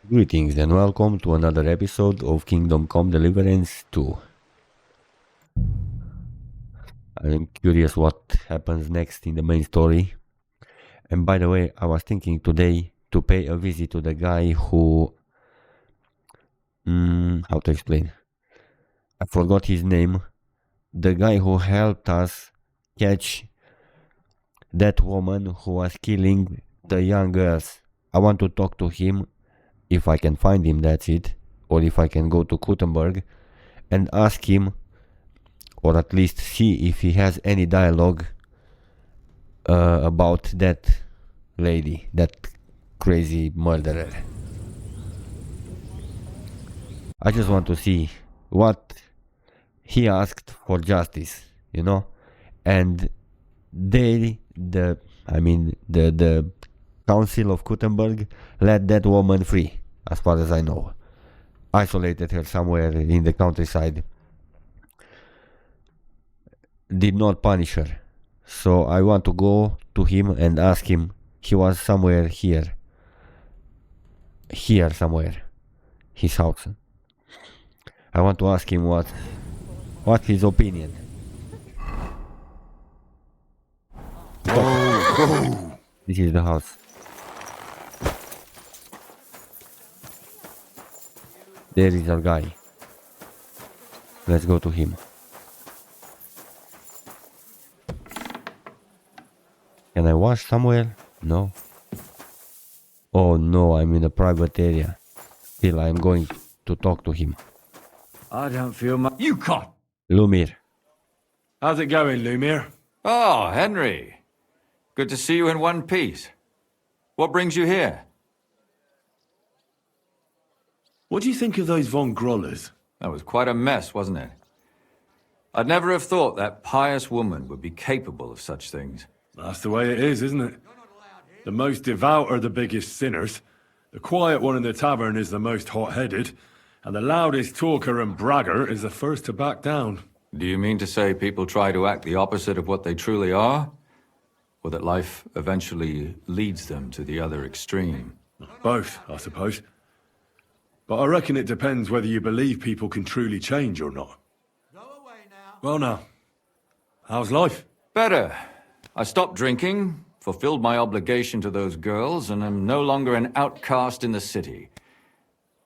Greetings and welcome to another episode of Kingdom Come Deliverance 2. I'm curious what happens next in the main story. And by the way, I was thinking today to pay a visit to the guy who... how to explain? I forgot his name. The guy who helped us catch that woman who was killing the young girls. I want to talk to him, if I can find him, that's it. Or if I can go to Gutenberg and ask him, or at least see if he has any dialogue about that lady, that crazy murderer. I just want to see what he asked for justice, and the Council of Gutenberg let that woman free, as far as I know. Isolated her somewhere in the countryside. Did not punish her. So I want to go to him and ask him. He was somewhere here. Here somewhere. His house. I want to ask him what's his opinion. Whoa. This is the house. There is our guy. Let's go to him. Can I wash somewhere? No. Oh no, I'm in a private area. Still, I'm going to talk to him. I don't feel much. You can't. Lumir. How's it going, Lumir? Oh, Henry. Good to see you in one piece. What brings you here? What do you think of those Von Grollers? That was quite a mess, wasn't it? I'd never have thought that pious woman would be capable of such things. That's the way it is, isn't it? The most devout are the biggest sinners. The quiet one in the tavern is the most hot-headed. And the loudest talker and bragger is the first to back down. Do you mean to say people try to act the opposite of what they truly are? Or that life eventually leads them to the other extreme? Both, I suppose. But I reckon it depends whether you believe people can truly change or not. Go away now. Well now, how's life? Better. I stopped drinking, fulfilled my obligation to those girls, and am no longer an outcast in the city.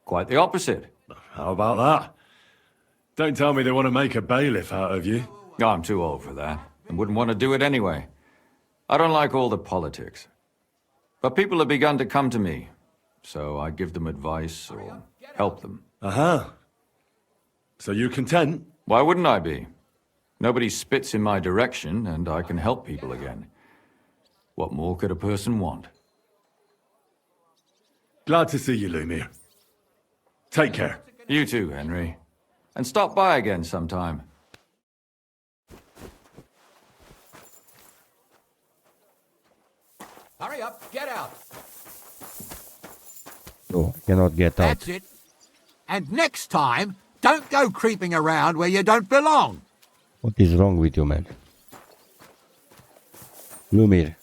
Quite the opposite. How about that? Don't tell me they want to make a bailiff out of you. Oh, I'm too old for that, and wouldn't want to do it anyway. I don't like all the politics. But people have begun to come to me, so I give them advice or help them. Uh-huh. So you're content? Why wouldn't I be? Nobody spits in my direction, and I can help people again. What more could a person want? Glad to see you, Lumir. Take care. You too, Henry. And stop by again sometime. Hurry up, get out. Oh, I cannot get out. That's it. And next time, don't go creeping around where you don't belong. What is wrong with you, man? Lumir.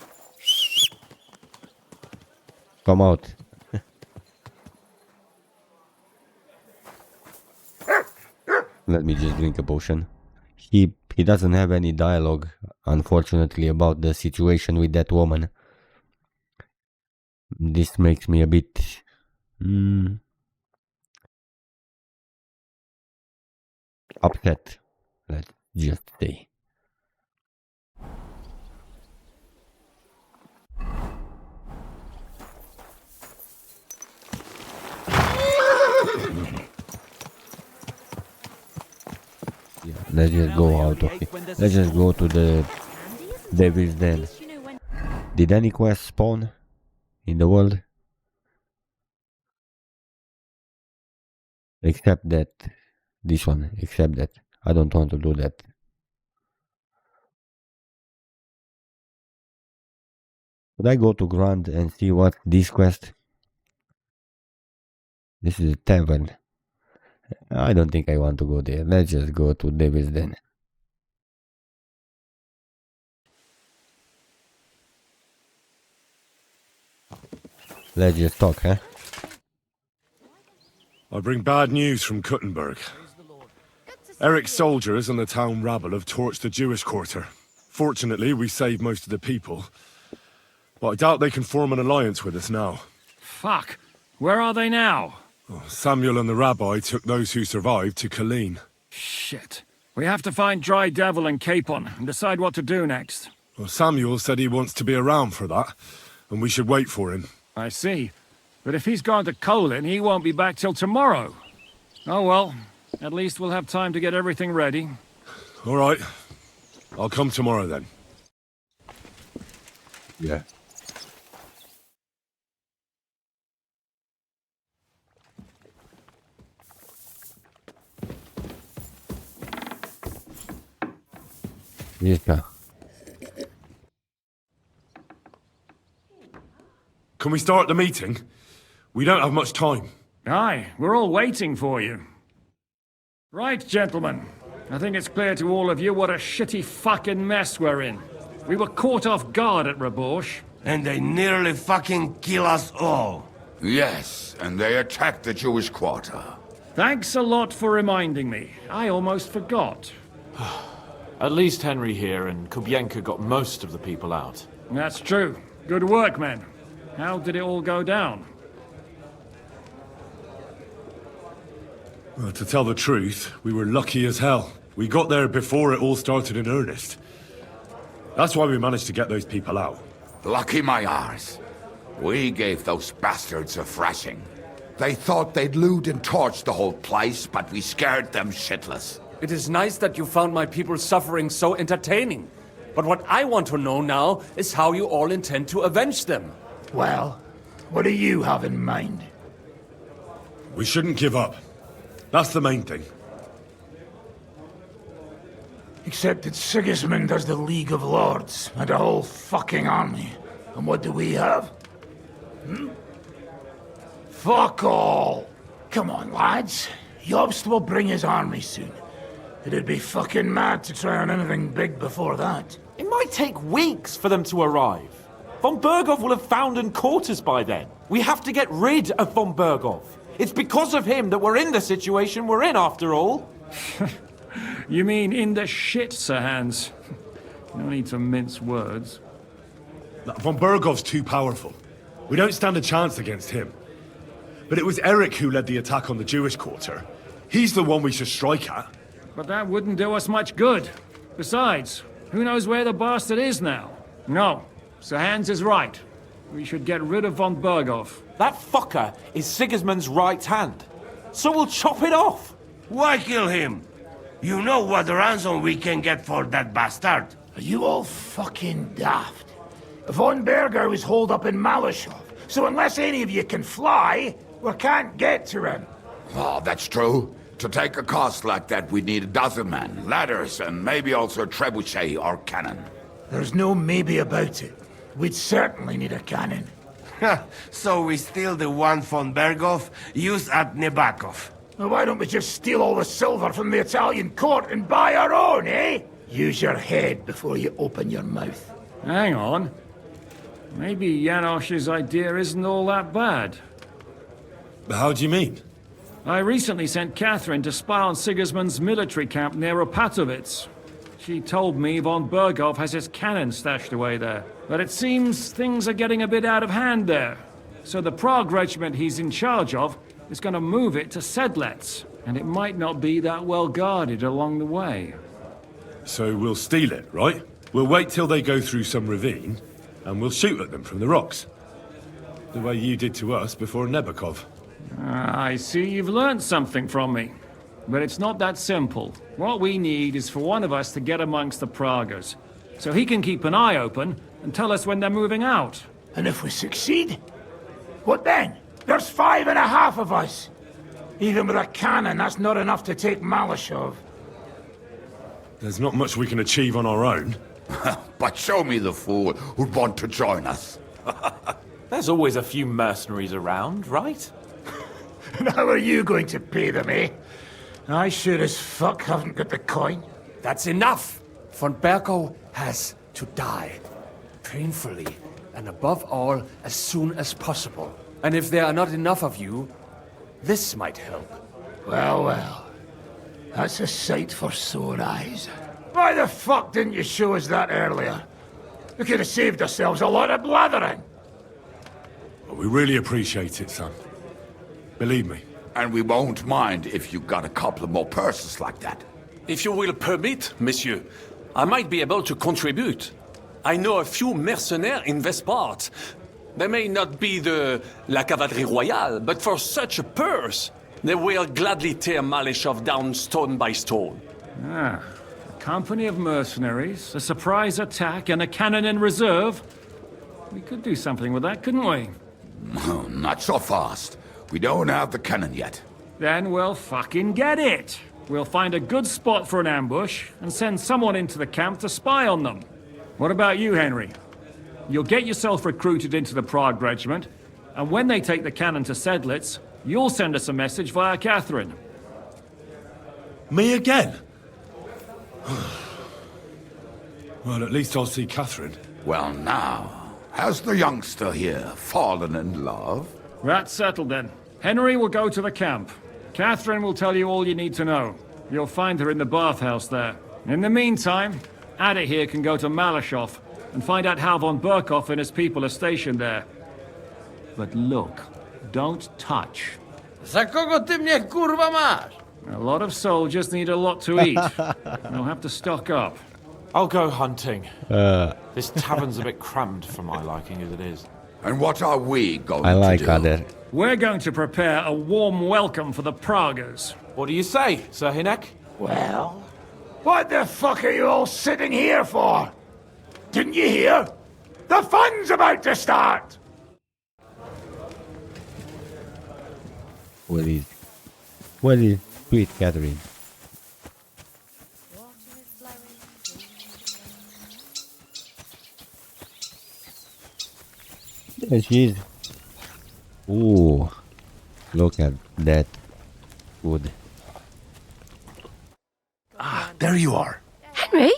Come out. Let me just drink a potion. He doesn't have any dialogue, unfortunately, about the situation with that woman. This makes me a bit... upset. Let's just say. Yeah, let's just go out of here. Let's just go to the Devil's Den. Did any quest spawn in the world? Except that. This one. Except that. I don't want to do that. Could I go to Grand and see what this quest? This is a tavern. I don't think I want to go there. Let's just go to Devil's Den. Let's just talk, huh? I bring bad news from Kuttenberg. Eric's soldiers and the town rabble have torched the Jewish quarter. Fortunately, we saved most of the people. But I doubt they can form an alliance with us now. Fuck. Where are they now? Samuel and the rabbi took those who survived to Colleen. Shit. We have to find Dry Devil and Capon and decide what to do next. Well, Samuel said he wants to be around for that, and we should wait for him. I see. But if he's gone to Colin, he won't be back till tomorrow. Oh well. At least we'll have time to get everything ready. All right. I'll come tomorrow then. Yeah. Ziska. Can we start the meeting? We don't have much time. Aye, we're all waiting for you. Right, gentlemen. I think it's clear to all of you what a shitty fucking mess we're in. We were caught off guard at Rabosh. And they nearly fucking kill us all. Yes, and they attacked the Jewish quarter. Thanks a lot for reminding me. I almost forgot. At least Henry here and Kubienka got most of the people out. That's true. Good work, men. How did it all go down? Well, to tell the truth, we were lucky as hell. We got there before it all started in earnest. That's why we managed to get those people out. Lucky my arse. We gave those bastards a thrashing. They thought they'd loot and torch the whole place, but we scared them shitless. It is nice that you found my people's suffering so entertaining. But what I want to know now is how you all intend to avenge them. Well, what do you have in mind? We shouldn't give up. That's the main thing. Except that Sigismund has the League of Lords and a whole fucking army. And what do we have? Fuck all! Come on, lads. Jobst will bring his army soon. It'd be fucking mad to try on anything big before that. It might take weeks for them to arrive. Von Bergov will have found and caught us by then. We have to get rid of Von Bergov. It's because of him that we're in the situation we're in, after all. You mean in the shit, Sir Hans? No need to mince words. Von Bergov's too powerful. We don't stand a chance against him. But it was Eric who led the attack on the Jewish quarter. He's the one we should strike at. But that wouldn't do us much good. Besides, who knows where the bastard is now? No, Sir Hans is right. We should get rid of Von Bergov. That fucker is Sigismund's right hand. So we'll chop it off. Why kill him? You know what ransom we can get for that bastard. Are you all fucking daft? Von Berger was holed up in Malashov, so unless any of you can fly, we can't get to him. Oh, that's true. To take a cost like that, we'd need a dozen men, ladders, and maybe also a trebuchet or cannon. There's no maybe about it. We'd certainly need a cannon. So we steal the one von Bergov, use at Nebakov. Well, why don't we just steal all the silver from the Italian court and buy our own, eh? Use your head before you open your mouth. Hang on. Maybe Janosch's idea isn't all that bad. How do you mean? I recently sent Catherine to spy on Sigismund's military camp near Opatovitz. She told me Von Bergov has his cannon stashed away there. But it seems things are getting a bit out of hand there. So the Prague regiment he's in charge of is going to move it to Sedlets. And it might not be that well guarded along the way. So we'll steal it, right? We'll wait till they go through some ravine, and we'll shoot at them from the rocks. The way you did to us before Nebakov. I see you've learned something from me. But it's not that simple. What we need is for one of us to get amongst the Praguers, so he can keep an eye open and tell us when they're moving out. And if we succeed? What then? There's 5.5 of us. Even with a cannon, that's not enough to take Malashov. There's not much we can achieve on our own. But show me the fool who'd want to join us. There's always a few mercenaries around, right? And how are you going to pay them, eh? I sure as fuck haven't got the coin. That's enough! Von Bergov has to die. Painfully, and above all, as soon as possible. And if there are not enough of you, This might help. Well, well. That's a sight for sore eyes. Why the fuck didn't you show us that earlier? We could have saved ourselves a lot of blathering. Well, we really appreciate it, son. Believe me. And we won't mind if you got a couple of more purses like that. If you will permit, monsieur, I might be able to contribute. I know a few mercenaires in this part. They may not be la cavalerie royale, but for such a purse, they will gladly tear Malishov down stone by stone. Ah, a company of mercenaries, a surprise attack, and a cannon in reserve. We could do something with that, couldn't we? Not so fast. We don't have the cannon yet. Then we'll fucking get it. We'll find a good spot for an ambush and send someone into the camp to spy on them. What about you, Henry? You'll get yourself recruited into the Prague regiment, and when they take the cannon to Sedlitz, you'll send us a message via Catherine. Me again? Well, at least I'll see Catherine. Well, now, has the youngster here fallen in love? That's settled then. Henry will go to the camp. Catherine will tell you all you need to know. You'll find her in the bathhouse there. In the meantime, Ada here can go to Malishov and find out how von Burkov and his people are stationed there. But look, don't touch. Za kogo ty mnie kurwa masz? A lot of soldiers need a lot to eat. They'll have to stock up. I'll go hunting. This tavern's a bit crammed for my liking as it is. And what are we going I like to do? Ada. We're going to prepare a warm welcome for the Praguers. What do you say, Sir Hinek? Well, what the fuck are you all sitting here for? Didn't you hear? The fun's about to start! Where is sweet Catherine? There she is. Ooh, look at that food. Ah, there you are. Henry?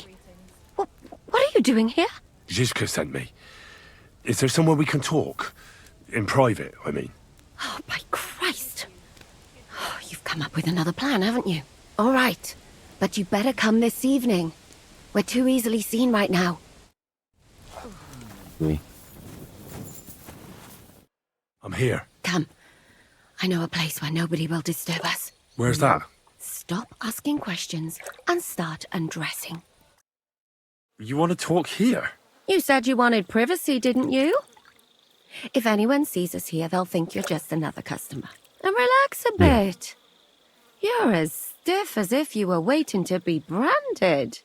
What are you doing here? Zizka sent me. Is there somewhere we can talk? In private, I mean. Oh, by Christ. Oh, you've come up with another plan, haven't you? All right. But you better come this evening. We're too easily seen right now. Oui. I'm here. Come. I know a place where nobody will disturb us. Where's that? Stop asking questions and start undressing. You want to talk here? You said you wanted privacy, didn't you? If anyone sees us here, they'll think you're just another customer. And relax a bit. You're as stiff as if you were waiting to be branded.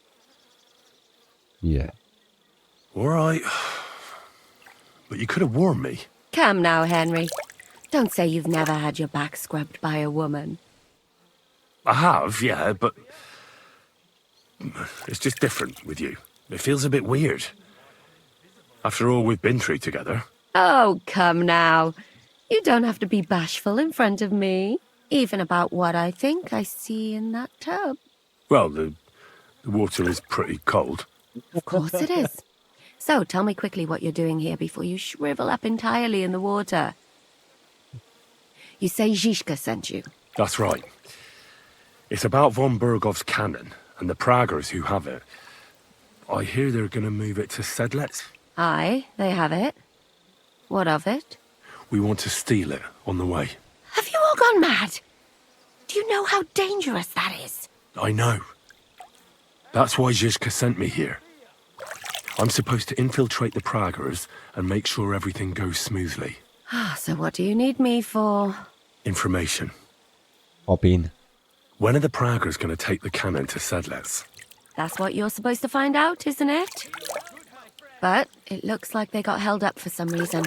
Yeah. All right. But you could have warned me. Come now, Henry. Don't say you've never had your back scrubbed by a woman. I have, yeah, but it's just different with you. It feels a bit weird. After all we've been through together. Oh, come now. You don't have to be bashful in front of me, even about what I think I see in that tub. Well, the water is pretty cold. Of course it is. So, tell me quickly what you're doing here before you shrivel up entirely in the water. You say Zizka sent you. That's right. It's about von Burgov's cannon and the Praguers who have it. I hear they're going to move it to Sedlitz. Aye, they have it. What of it? We want to steal it on the way. Have you all gone mad? Do you know how dangerous that is? I know. That's why Zizka sent me here. I'm supposed to infiltrate the Praguers and make sure everything goes smoothly. So what do you need me for? Information. Hop in. When are the Praguers going to take the cannon to Sedlitz? That's what you're supposed to find out, isn't it? But it looks like they got held up for some reason.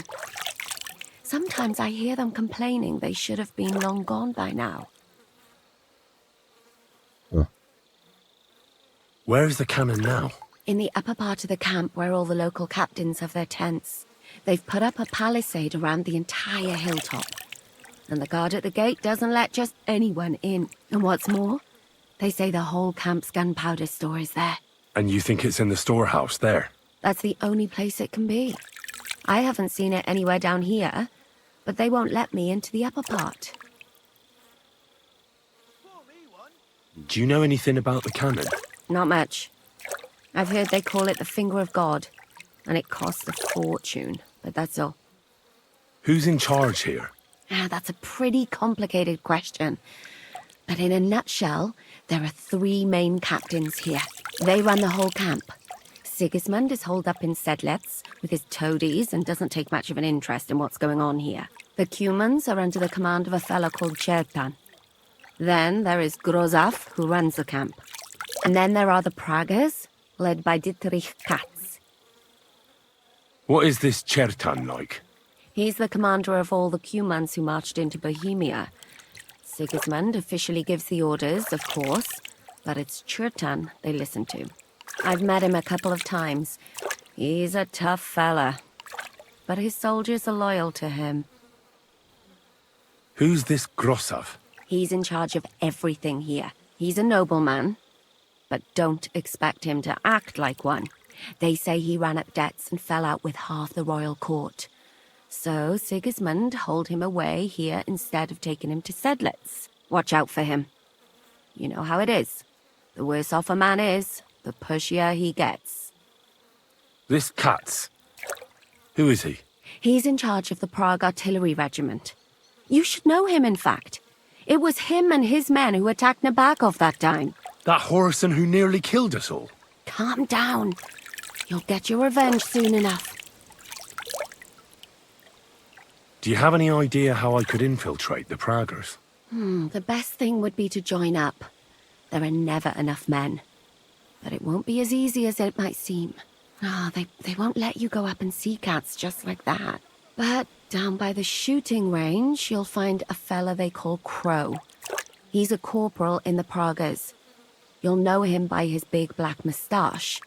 Sometimes I hear them complaining they should have been long gone by now. Where's the cannon now? In the upper part of the camp where all the local captains have their tents. They've put up a palisade around the entire hilltop. And the guard at the gate doesn't let just anyone in. And what's more, they say the whole camp's gunpowder store is there. And you think it's in the storehouse there? That's the only place it can be. I haven't seen it anywhere down here, but they won't let me into the upper part. Do you know anything about the cannon? Not much. I've heard they call it the Finger of God, and it costs a fortune, but that's all. Who's in charge here? That's a pretty complicated question. But in a nutshell, there are 3 main captains here. They run the whole camp. Sigismund is holed up in Sedlitz with his toadies and doesn't take much of an interest in what's going on here. The Cumans are under the command of a fellow called Chertan. Then there is Grozaf, who runs the camp. And then there are the Pragas, led by Dietrich Katz. What is this Chertan like? He's the commander of all the Cumans who marched into Bohemia. Sigismund officially gives the orders, of course, but it's Chertan they listen to. I've met him a couple of times. He's a tough fella, but his soldiers are loyal to him. Who's this Grossav? He's in charge of everything here. He's a nobleman, but don't expect him to act like one. They say he ran up debts and fell out with half the royal court. So Sigismund holed him away here instead of taking him to Sedlitz. Watch out for him. You know how it is. The worse off a man is, the pushier he gets. This Katz. Who is he? He's in charge of the Prague Artillery Regiment. You should know him, in fact. It was him and his men who attacked Nabakov that time. That Horison who nearly killed us all. Calm down. You'll get your revenge soon enough. Do you have any idea how I could infiltrate the Praggers? The best thing would be to join up. There are never enough men. But it won't be as easy as it might seem. They won't let you go up and see cats just like that. But down by the shooting range, you'll find a fella they call Crow. He's a corporal in the Pragas. You'll know him by his big black moustache.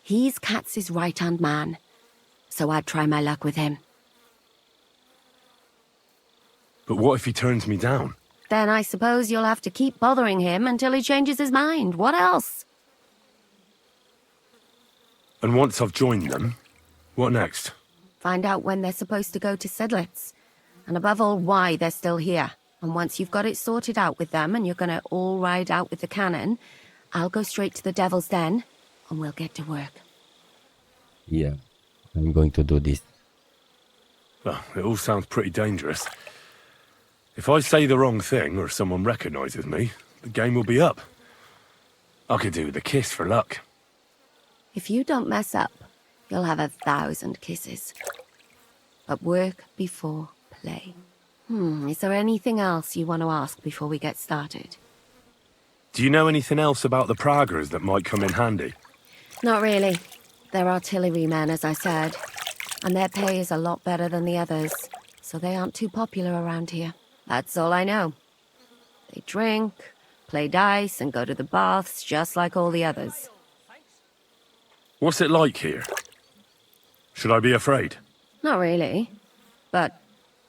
He's Katz's right-hand man. So I'd try my luck with him. But what if he turns me down? Then I suppose you'll have to keep bothering him until he changes his mind. What else? And once I've joined them, what next? Find out when they're supposed to go to Sedlitz. And above all, why they're still here. And once you've got it sorted out with them and you're gonna all ride out with the cannon, I'll go straight to the Devil's Den and we'll get to work. Yeah, I'm going to do this. Well, it all sounds pretty dangerous. If I say the wrong thing or someone recognizes me, the game will be up. I could do with a kiss for luck. If you don't mess up, you'll have 1,000 kisses. But work before play. Is there anything else you want to ask before we get started? Do you know anything else about the Praggers that might come in handy? Not really. They're artillerymen, as I said. And their pay is a lot better than the others, so they aren't too popular around here. That's all I know. They drink, play dice, and go to the baths just like all the others. What's it like here? Should I be afraid? Not really. But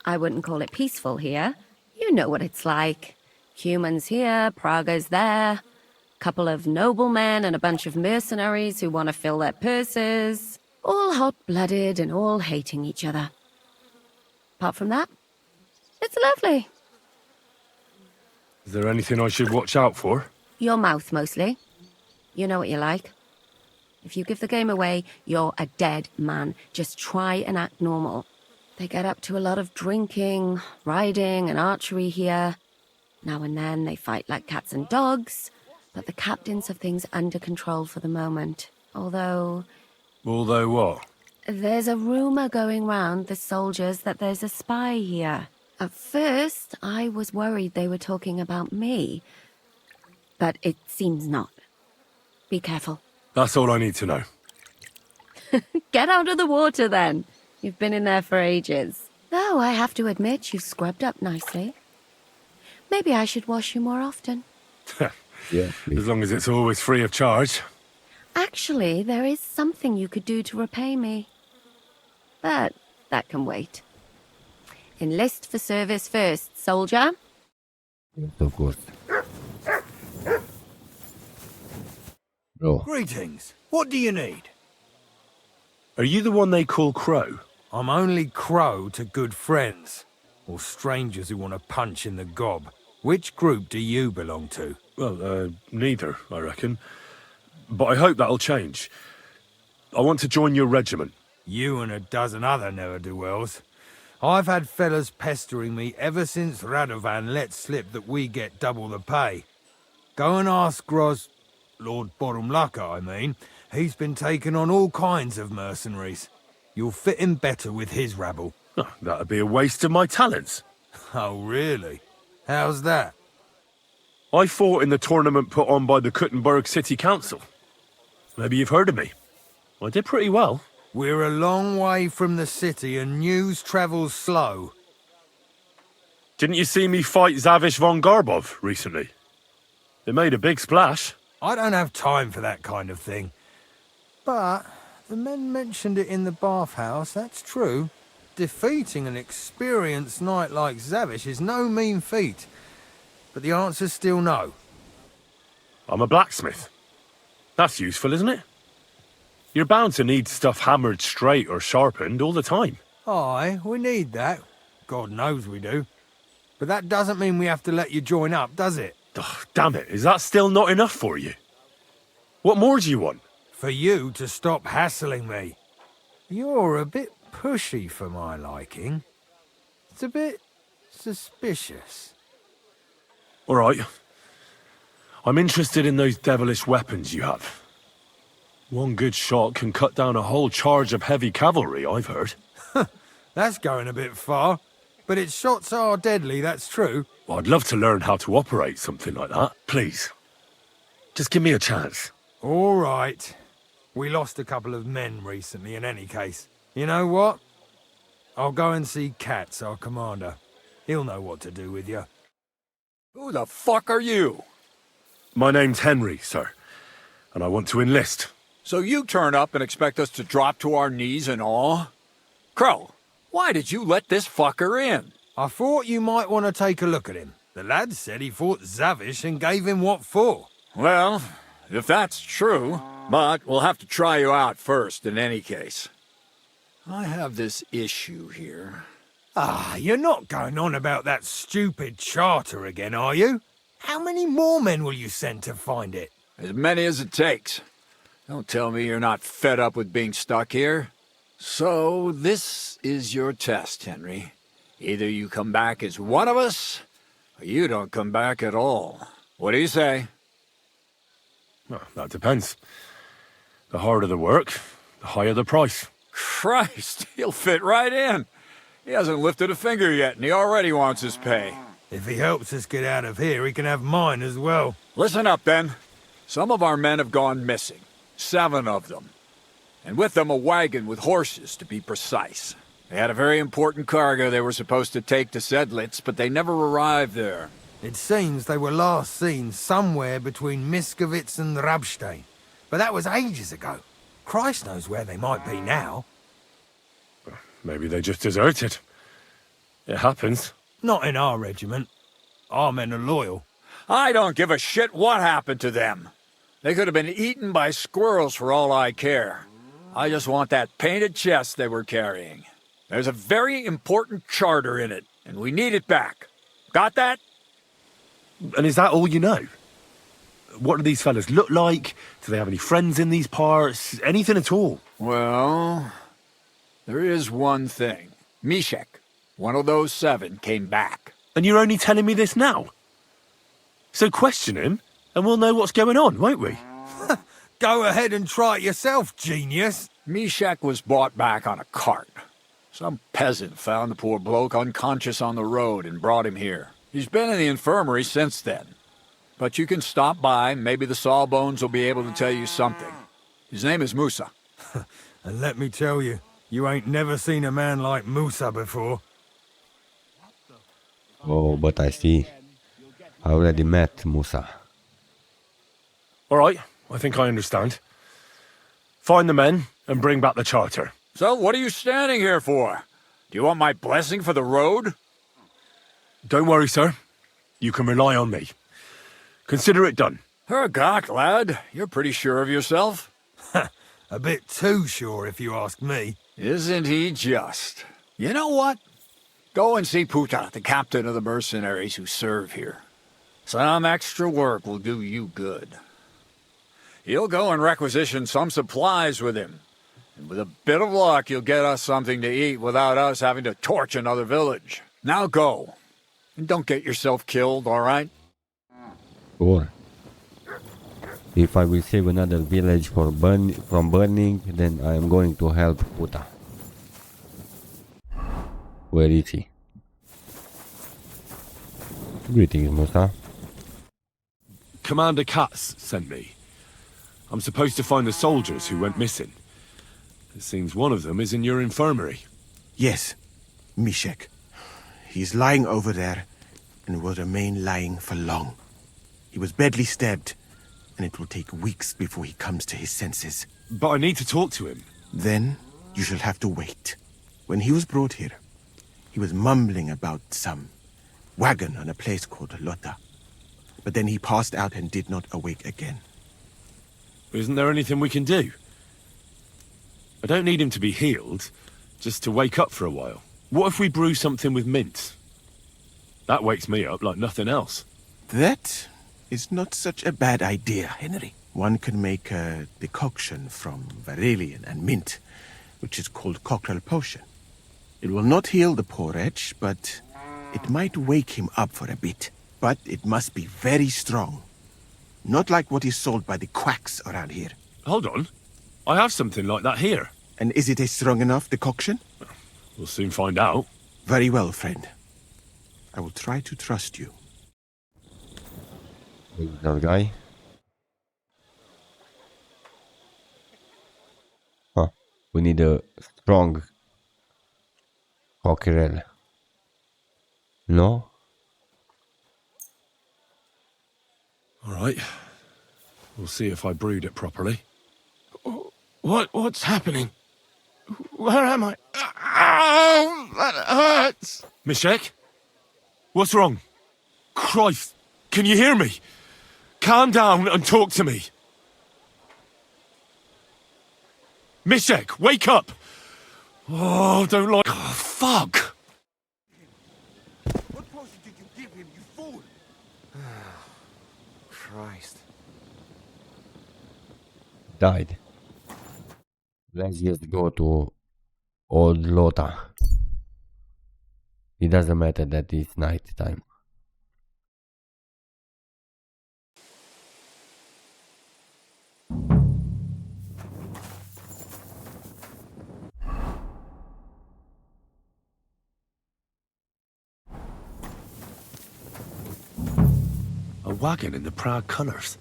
I wouldn't call it peaceful here. You know what it's like. Humans here, Praga's there. Couple of noblemen and a bunch of mercenaries who want to fill their purses. All hot-blooded and all hating each other. Apart from that, it's lovely. Is there anything I should watch out for? Your mouth, mostly. You know what you're like. If you give the game away, you're a dead man. Just try and act normal. They get up to a lot of drinking, riding, and archery here. Now and then they fight like cats and dogs, but the captains have things under control for the moment. Although what? There's a rumor going round the soldiers that there's a spy here. At first, I was worried they were talking about me, but it seems not. Be careful. That's all I need to know. Get out of the water, then. You've been in there for ages. Though I have to admit, you've scrubbed up nicely. Maybe I should wash you more often. Yeah, As long as it's always free of charge. Actually, there is something you could do to repay me. But that can wait. Enlist for service first, soldier. yes, of course. Bro, Greetings. What do you need? Are you the one they call Crow? I'm only Crow to good friends, or strangers who want to punch in the gob. Which group do you belong to? Well, neither, I reckon. But I hope that'll change. I want to join your regiment. You and a dozen other ne'er-do-wells. I've had fellas pestering me ever since Radovan let slip that we get double the pay. Go and ask Lord Borumlaka, I mean. He's been taking on all kinds of mercenaries. You'll fit in better with his rabble. Oh, that'd be a waste of my talents. Oh, really? How's that? I fought in the tournament put on by the Kuttenberg City Council. Maybe you've heard of me. I did pretty well. We're a long way from the city and news travels slow. Didn't you see me fight Zavish von Garbov recently? It made a big splash. I don't have time for that kind of thing. But the men mentioned it in the bathhouse, that's true. Defeating an experienced knight like Zavish is no mean feat. But the answer's still no. I'm a blacksmith. That's useful, isn't it? You're bound to need stuff hammered straight or sharpened all the time. Aye, we need that. God knows we do. But that doesn't mean we have to let you join up, does it? Oh, damn it, is that still not enough for you? What more do you want? For you to stop hassling me. You're a bit pushy for my liking. It's a bit suspicious. All right. I'm interested in those devilish weapons you have. One good shot can cut down a whole charge of heavy cavalry, I've heard. That's going a bit far. But its shots are deadly, that's true. Well, I'd love to learn how to operate something like that. Please. Just give me a chance. All right. We lost a couple of men recently in any case. You know what? I'll go and see Katz, our commander. He'll know what to do with you. Who the fuck are you? My name's Henry, sir. And I want to enlist. So you turn up and expect us to drop to our knees in awe? Crow, why did you let this fucker in? I thought you might want to take a look at him. The lad said he fought Zavish and gave him what for. Well, if that's true, but we'll have to try you out first in any case. I have this issue here. Ah, you're not going on about that stupid charter again, are you? How many more men will you send to find it? As many as it takes. Don't tell me you're not fed up with being stuck here. So, this is your test, Henry. Either you come back as one of us, or you don't come back at all. What do you say? Well, that depends. The harder the work, the higher the price. Christ, he'll fit right in. He hasn't lifted a finger yet, and he already wants his pay. If he helps us get out of here, he can have mine as well. Listen up, then. Some of our men have gone missing. 7 of them. And with them a wagon with horses, to be precise. They had a very important cargo they were supposed to take to Sedlitz, but they never arrived there. It seems they were last seen somewhere between Miskovitz and Rabstein. But that was ages ago. Christ knows where they might be now. Maybe they just deserted. It happens. Not in our regiment. Our men are loyal. I don't give a shit what happened to them. They could have been eaten by squirrels for all I care. I just want that painted chest they were carrying. There's a very important charter in it, and we need it back. Got that? And is that all you know? What do these fellas look like? Do they have any friends in these parts? Anything at all? Well, there is one thing. Mishek, one of those 7, came back. And you're only telling me this now? So question him, and we'll know what's going on, won't we? Go ahead and try it yourself, genius. Mishek was brought back on a cart. Some peasant found the poor bloke unconscious on the road and brought him here. He's been in the infirmary since then. But you can stop by, maybe the Sawbones will be able to tell you something. His name is Musa. And let me tell you, you ain't never seen a man like Musa before. Oh, but I see. I already met Musa. All right, I think I understand. Find the men and bring back the charter. So what are you standing here for? Do you want my blessing for the road? Don't worry, sir. You can rely on me. Consider it done. Hergott, lad. You're pretty sure of yourself. A bit too sure, if you ask me. Isn't he just? You know what? Go and see Puta, the captain of the mercenaries who serve here. Some extra work will do you good. He'll go and requisition some supplies with him. And with a bit of luck, you'll get us something to eat without us having to torch another village. Now go. And don't get yourself killed, all right? Sure. If I will save another village from burning, then I am going to help Puta. Where is he? Greetings, Musa. Commander Katz sent me. I'm supposed to find the soldiers who went missing. It seems one of them is in your infirmary. Yes, Mishek. He's lying over there, and will remain lying for long. He was badly stabbed, and it will take weeks before he comes to his senses. But I need to talk to him. Then you shall have to wait. When he was brought here, he was mumbling about some wagon on a place called Lota. But then he passed out and did not awake again. Isn't there anything we can do? I don't need him to be healed, just to wake up for a while. What if we brew something with mint? That wakes me up like nothing else. That is not such a bad idea, Henry. One can make a decoction from Varelian and mint, which is called cockerel potion. It will not heal the poor wretch, but it might wake him up for a bit. But it must be very strong. Not like what is sold by the quacks around here. Hold on. I have something like that here. And is it a strong enough decoction? We'll soon find out. Very well, friend. I will try to trust you. That guy. Huh. We need a strong cockerel. No? Alright. We'll see if I brewed it properly. What's happening? Where am I? Ow, that hurts! Mishek? What's wrong? Christ! Can you hear me? Calm down and talk to me. Mishek, wake up! Oh, don't like... Oh, fuck! What potion did you give him, you fool? Christ. Died. Let's just go to Old Lota. It doesn't matter that it's night time. A wagon in the proud colours.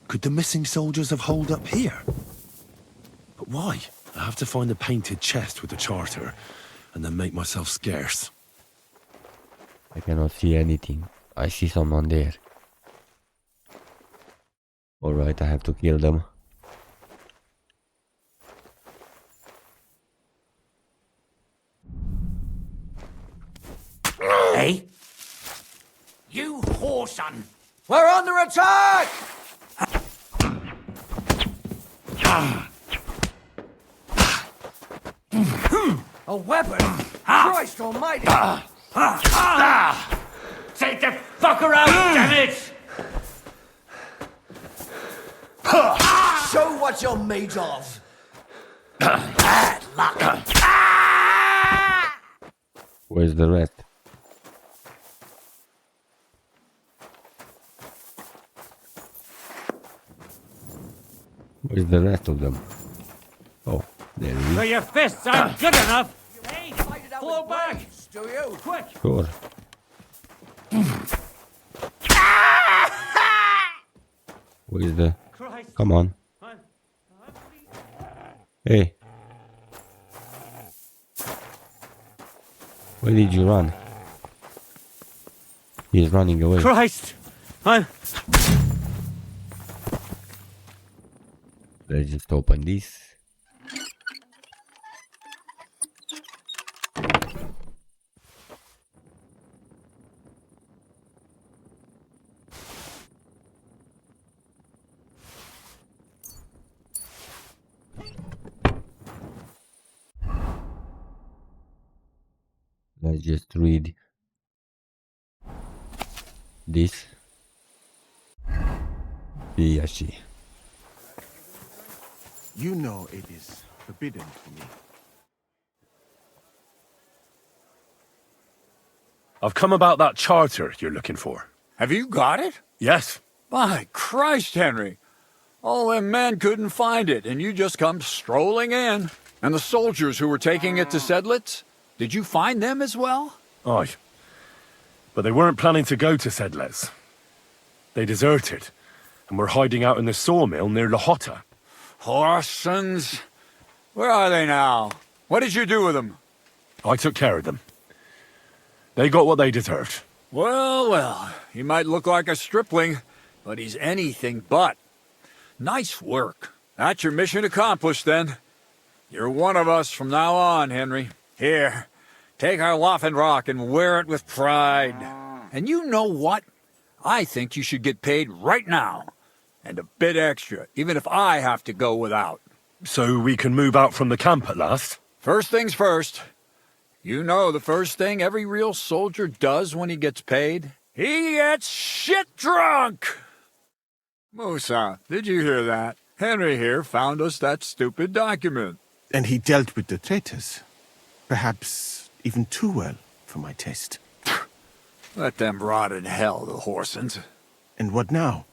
Could the missing soldiers have holed up here? But why? I have to find the painted chest with the charter, and then make myself scarce. I cannot see anything. I see someone there. Alright, I have to kill them. Hey? You whoreson! We're under attack! A weapon? Christ almighty! Take the fucker out, damn it! Show what you're made of! Bad luck! Where's the rest? Where's the rest of them? Oh, there he So is. your fists aren't good enough! Hey, flow back! Do you? Quick! Sure. Where's the... Christ! Come on. Hey. Where did you run? He's running away. Christ! I'm... Let's just open this. Let's just read this. E așa. You know it is forbidden for me. I've come about that charter you're looking for. Have you got it? Yes. By Christ, Henry. All them men couldn't find it, and you just come strolling in. And the soldiers who were taking it to Sedlitz, did you find them as well? Aye. But they weren't planning to go to Sedlitz. They deserted, and were hiding out in the sawmill near Lahota. Horsons. Where are they now? What did you do with them? I took care of them. They got what they deserved. Well, well, he might look like a stripling, but he's anything but. Nice work. That's your mission accomplished, then. You're one of us from now on, Henry. Here, take our Waffenrock and wear it with pride. And you know what? I think you should get paid right now. And a bit extra, even if I have to go without. So we can move out from the camp at last? First things first. You know the first thing every real soldier does when he gets paid? He gets shit drunk! Musa, did you hear that? Henry here found us that stupid document. And he dealt with the traitors. Perhaps even too well for my taste. Let them rot in hell, the Horsens. And what now?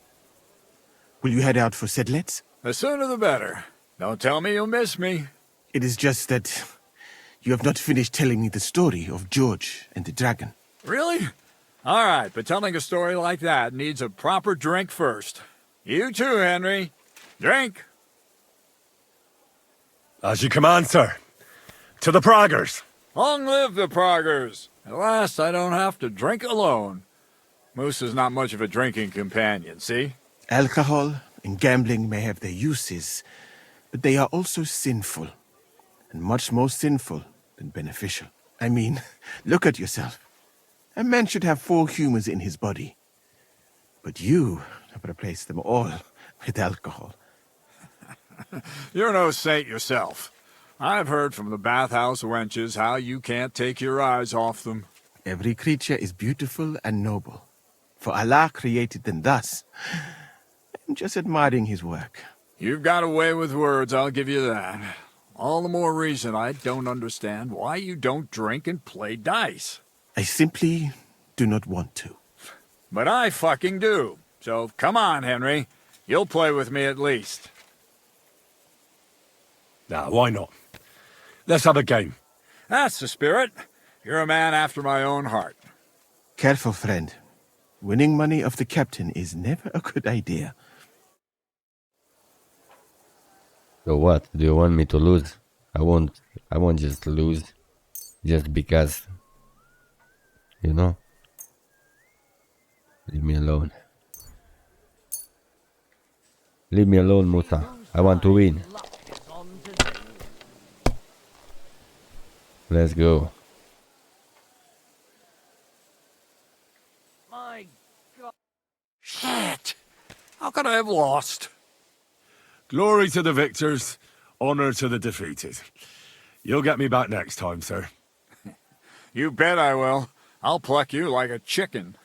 Will you head out for Sedlitz? The sooner the better. Don't tell me you'll miss me. It is just that you have not finished telling me the story of George and the dragon. Really? All right, but telling a story like that needs a proper drink first. You too, Henry. Drink. As you command, sir. To the Praggers. Long live the Praggers. At last I don't have to drink alone. Moose is not much of a drinking companion, see? Alcohol and gambling may have their uses, but they are also sinful. And much more sinful than beneficial. I mean, look at yourself. A man should have 4 humors in his body. But you have replaced them all with alcohol. You're no saint yourself. I've heard from the bathhouse wenches how you can't take your eyes off them. Every creature is beautiful and noble. For Allah created them thus. I'm just admiring his work. You've got a way with words, I'll give you that. All the more reason I don't understand why you don't drink and play dice. I simply do not want to. But I fucking do. So come on, Henry. You'll play with me at least. Nah, why not? Let's have a game. That's the spirit. You're a man after my own heart. Careful, friend. Winning money of the captain is never a good idea. So what? Do you want me to lose? I won't just lose. Just because. You know? Leave me alone. Leave me alone, Musa. I want to win. Let's go. My God. Shit! How could I have lost? Glory to the victors, honor to the defeated. You'll get me back next time, sir. You bet I will. I'll pluck you like a chicken.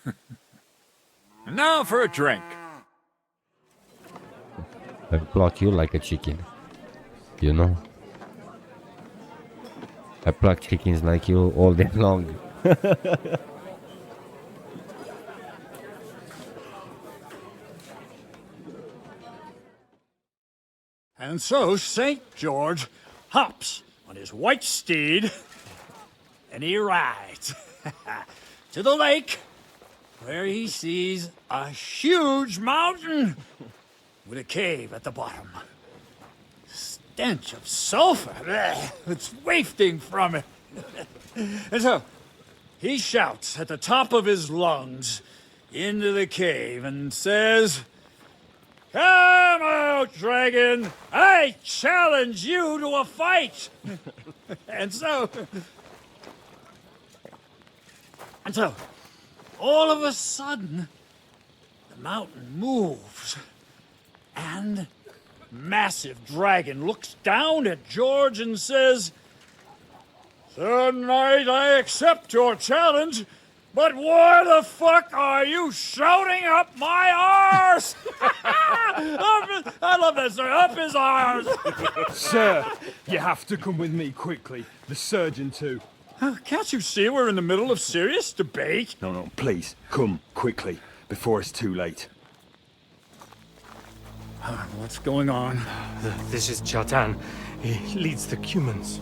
And now for a drink. I pluck you like a chicken. You know? I pluck chickens like you all day long. And so St. George hops on his white steed, and he rides to the lake, where he sees a huge mountain with a cave at the bottom. Stench of sulfur, it's wafting from it. And so he shouts at the top of his lungs into the cave and says, "Come out, dragon! I challenge you to a fight!" And so, all of a sudden, the mountain moves, and massive dragon looks down at George and says, "Sir Knight, I accept your challenge, But why the fuck are you shouting up my arse? I love that, sir. Up his arse. Sir, you have to come with me quickly. The surgeon too. Can't you see we're in the middle of serious debate? No, please, come quickly, before it's too late. What's going on? This is Chatan. He leads the Cumans.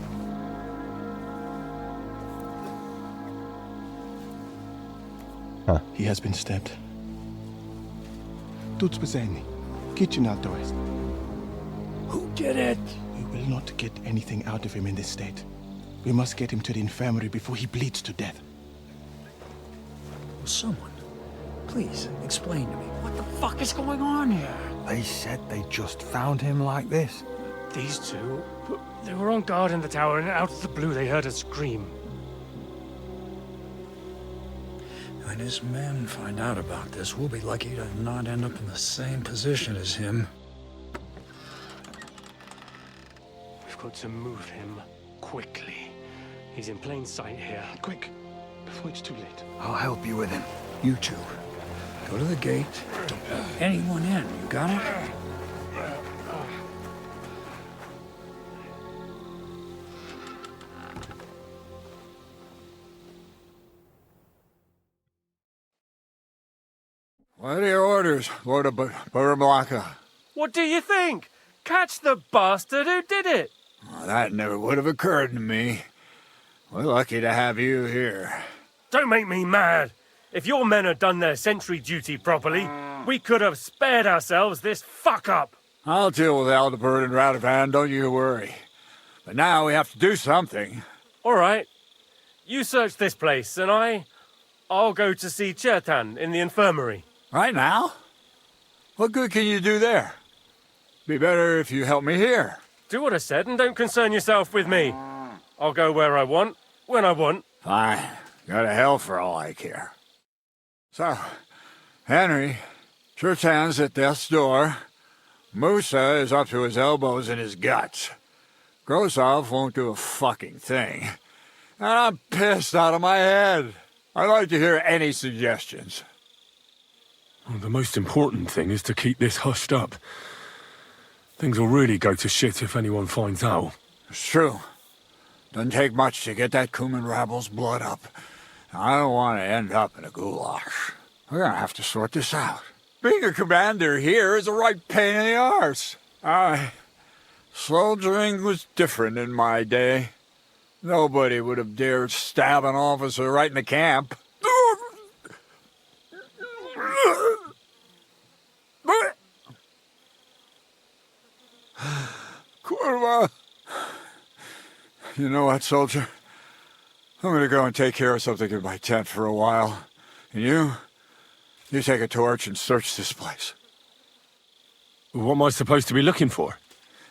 He has been stabbed. Tuts bezeni. Kitchen outdoors. Who did it? We will not get anything out of him in this state. We must get him to the infirmary before he bleeds to death. Someone, please explain to me. What the fuck is going on here? They said they just found him like this. These two, they were on guard in the tower, and out of the blue they heard a scream. When his men find out about this, we'll be lucky to not end up in the same position as him. We've got to move him quickly. He's in plain sight here. Quick, before it's too late. I'll help you with him. You two, go to the gate. Don't let anyone in. You got it? What are your orders, Lord of Burmlaka? What do you think? Catch the bastard who did it! Well, that never would have occurred to me. We're lucky to have you here. Don't make me mad. If your men had done their sentry duty properly, we could have spared ourselves this fuck-up. I'll deal with Aldebert and Radovan, don't you worry. But now we have to do something. All right. You search this place, and I'll go to see Chertan in the infirmary. Right now? What good can you do there? Be better if you help me here. Do what I said and don't concern yourself with me. I'll go where I want, when I want. Fine. Go to hell for all I care. So, Henry, Chertan's at death's door. Musa is up to his elbows in his guts. Grosov won't do a fucking thing. And I'm pissed out of my head. I'd like to hear any suggestions. Well, the most important thing is to keep this hushed up. Things will really go to shit if anyone finds out. It's true. Doesn't take much to get that Cuman rabble's blood up. I don't want to end up in a goulash. We're gonna have to sort this out. Being a commander here is a right pain in the arse. Soldiering was different in my day. Nobody would have dared stab an officer right in the camp. Kurva! You know what, soldier? I'm gonna go and take care of something in my tent for a while. And you take a torch and search this place. What am I supposed to be looking for?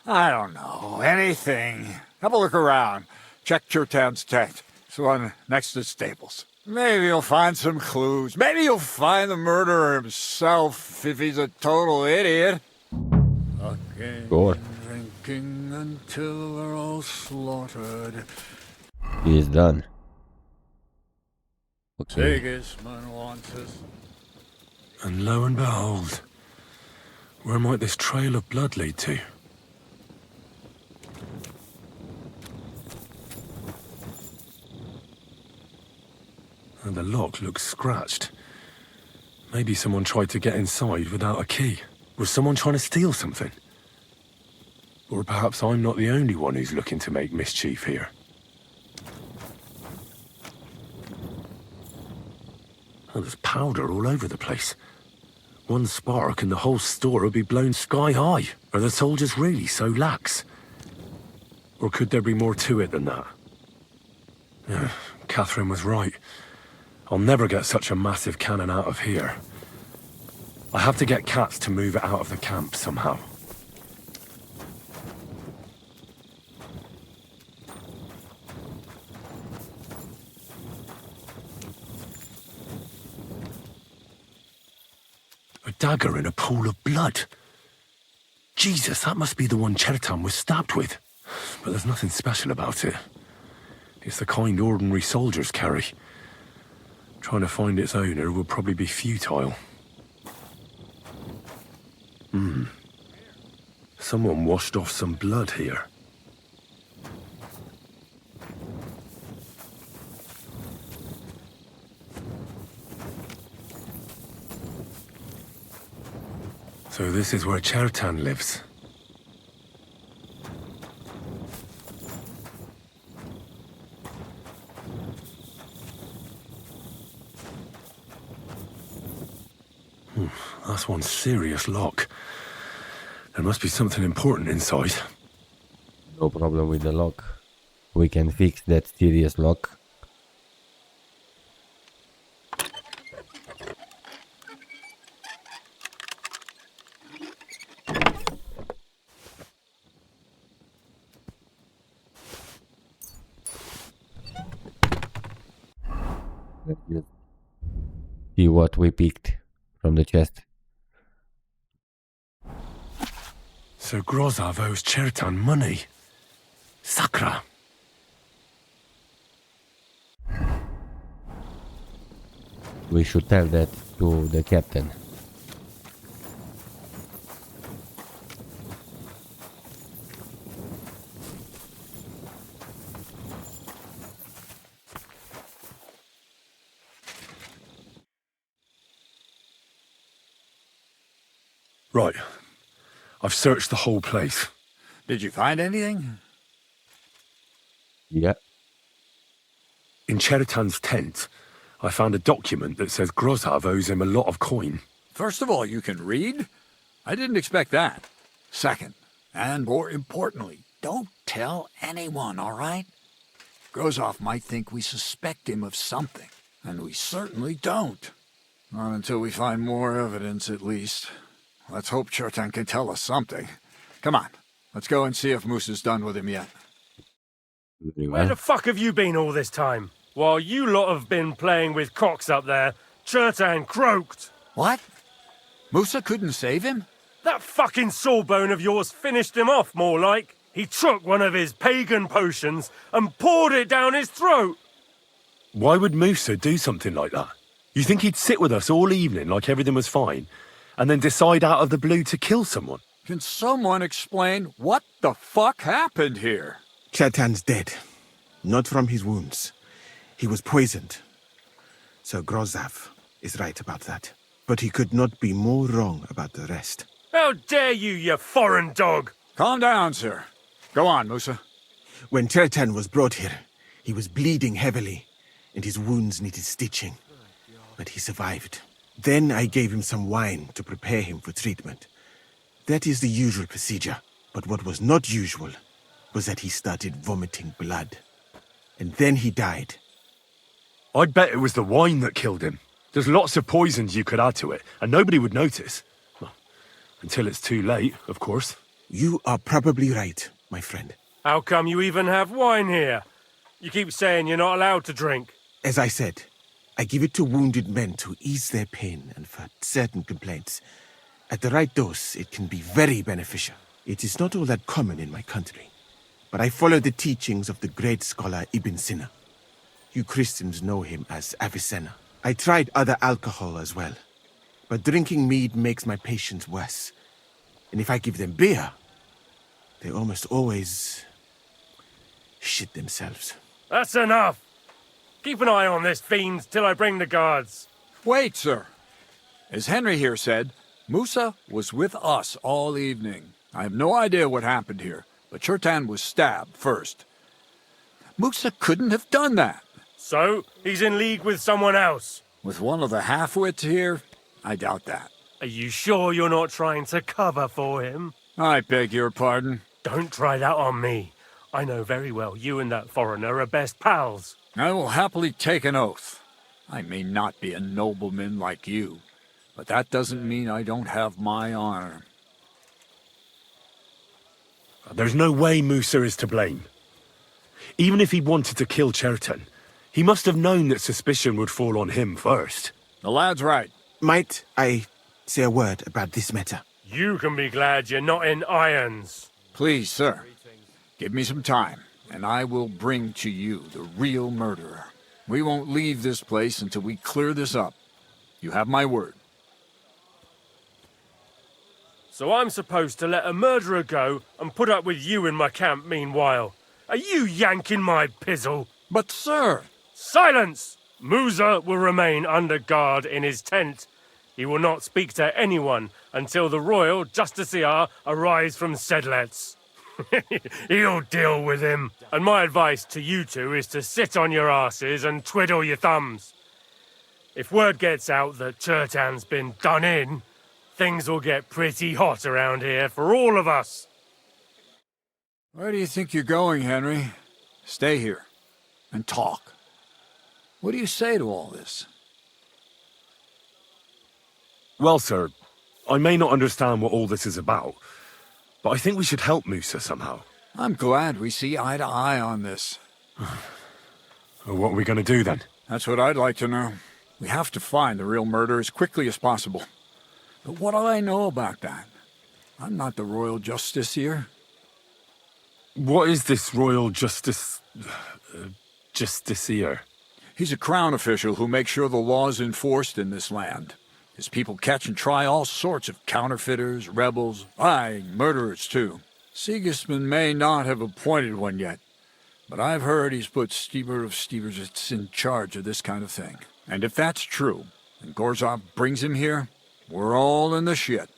I don't know. Anything. Have a look around. Check Chertan's tent. It's the one next to the stables. Maybe you'll find some clues. Maybe you'll find the murderer himself if he's a total idiot. Good. Drinking until they're all slaughtered. He is done. Okay. Sigismund wants us. And lo and behold, where might this trail of blood lead to? And the lock looks scratched. Maybe someone tried to get inside without a key. Was someone trying to steal something? Or perhaps I'm not the only one who's looking to make mischief here. Oh, there's powder all over the place. One spark and the whole store would be blown sky high. Are the soldiers really so lax? Or could there be more to it than that? Yeah, Catherine was right. I'll never get such a massive cannon out of here. I have to get Katz to move it out of the camp somehow. A dagger in a pool of blood. Jesus, that must be the one Chertan was stabbed with. But there's nothing special about it. It's the kind ordinary soldiers carry. Trying to find its owner will probably be futile. Someone washed off some blood here. So this is where Chertan lives. That's one serious lock. There must be something important inside. No problem with the lock. We can fix that serious lock. Let's just see what we picked from the chest. So Grozov owes Chertan money. Sakra! We should tell that to the captain. Right. I've searched the whole place. Did you find anything? Yeah. In Chertan's tent, I found a document that says Grozov owes him a lot of coin. First of all, you can read? I didn't expect that. Second, and more importantly, don't tell anyone, all right? Grozov might think we suspect him of something, and we certainly don't. Not until we find more evidence, at least. Let's hope Chertan can tell us something. Come on, let's go and see if Moose is done with him yet. Where the fuck have you been all this time? While you lot have been playing with cocks up there, Chertan croaked. What? Musa couldn't save him? That fucking sawbone of yours finished him off, more like. He took one of his pagan potions and poured it down his throat. Why would Musa do something like that? You think he'd sit with us all evening like everything was fine, and then decide out of the blue to kill someone? Can someone explain what the fuck happened here? Chertan's dead. Not from his wounds. He was poisoned. So Grozov is right about that. But he could not be more wrong about the rest. How dare you, you foreign dog! Calm down, sir. Go on, Musa. When Chertan was brought here, he was bleeding heavily, and his wounds needed stitching. But he survived. Then I gave him some wine to prepare him for treatment. That is the usual procedure. But what was not usual was that he started vomiting blood. And then he died. I'd bet it was the wine that killed him. There's lots of poisons you could add to it, and nobody would notice. Well, until it's too late, of course. You are probably right, my friend. How come you even have wine here? You keep saying you're not allowed to drink. As I said, I give it to wounded men to ease their pain and for certain complaints. At the right dose, it can be very beneficial. It is not all that common in my country, but I follow the teachings of the great scholar Ibn Sina. You Christians know him as Avicenna. I tried other alcohol as well, but drinking mead makes my patients worse. And if I give them beer, they almost always shit themselves. That's enough! Keep an eye on this fiend till I bring the guards. Wait, sir. As Henry here said, Musa was with us all evening. I have no idea what happened here, but Chertan was stabbed first. Musa couldn't have done that. So, he's in league with someone else? With one of the half-wits here? I doubt that. Are you sure you're not trying to cover for him? I beg your pardon. Don't try that on me. I know very well you and that foreigner are best pals. I will happily take an oath. I may not be a nobleman like you, but that doesn't mean I don't have my honor. There's no way Musa is to blame. Even if he wanted to kill Chertan, he must have known that suspicion would fall on him first. The lad's right. Might I say a word about this matter? You can be glad you're not in irons. Please, sir. Give me some time, and I will bring to you the real murderer. We won't leave this place until we clear this up. You have my word. So I'm supposed to let a murderer go and put up with you in my camp meanwhile. Are you yanking my pizzle? But sir... Silence! Musa will remain under guard in his tent. He will not speak to anyone until the royal justiciar arrives from Sedlets. He'll deal with him. And my advice to you two is to sit on your asses and twiddle your thumbs. If word gets out that Turtan's been done in, things will get pretty hot around here for all of us. Where do you think you're going, Henry? Stay here and talk. What do you say to all this? Well, sir, I may not understand what all this is about, but I think we should help Musa somehow. I'm glad we see eye to eye on this. Well, what are we going to do then? That's what I'd like to know. We have to find the real murderer as quickly as possible. But what do I know about that? I'm not the royal justiciar. What is this royal justiciar? He's a crown official who makes sure the law's enforced in this land. His people catch and try all sorts of counterfeiters, rebels, murderers too. Sigismund may not have appointed one yet, but I've heard he's put Stieber of Stiebersitz in charge of this kind of thing. And if that's true, and Gorzov brings him here, we're all in the shit.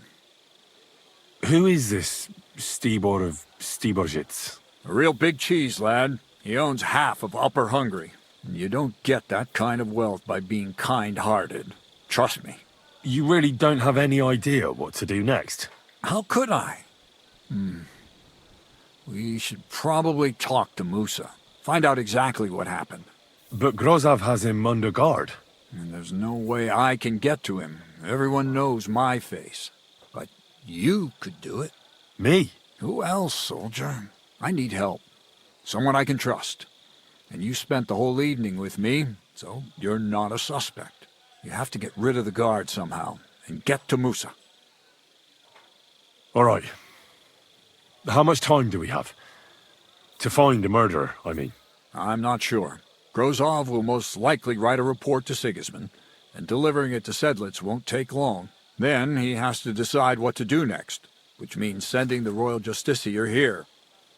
Who is this Stibor of Stiebersitz? A real big cheese, lad. He owns half of Upper Hungary. And you don't get that kind of wealth by being kind-hearted. Trust me. You really don't have any idea what to do next? How could I? We should probably talk to Musa. Find out exactly what happened. But Grozov has him under guard. And there's no way I can get to him. Everyone knows my face. But you could do it. Me? Who else, soldier? I need help. Someone I can trust. And you spent the whole evening with me, so you're not a suspect. You have to get rid of the guard somehow, and get to Musa. All right. How much time do we have? To find the murderer, I mean. I'm not sure. Grozov will most likely write a report to Sigismund, and delivering it to Sedlitz won't take long. Then he has to decide what to do next, which means sending the royal justiciar here.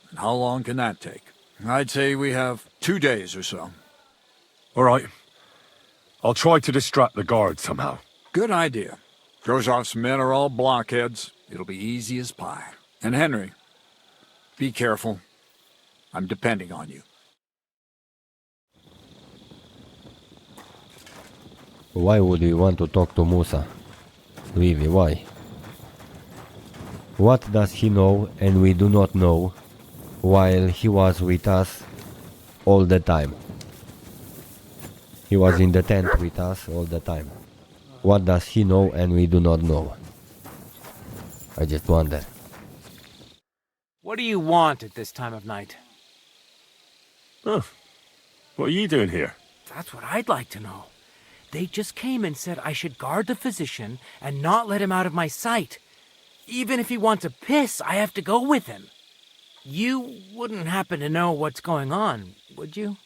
And how long can that take? I'd say we have 2 days or so. All right. I'll try to distract the guard somehow. Good idea. Grozov's men are all blockheads. It'll be easy as pie. And Henry, be careful. I'm depending on you. Why would we want to talk to Musa? Really, why? What does he know and we do not know, while he was with us all the time? He was in the tent with us all the time. What does he know and we do not know? I just wonder. What do you want at this time of night? Oh, what are you doing here? That's what I'd like to know. They just came and said I should guard the physician and not let him out of my sight. Even if he wants to piss, I have to go with him. You wouldn't happen to know what's going on, would you?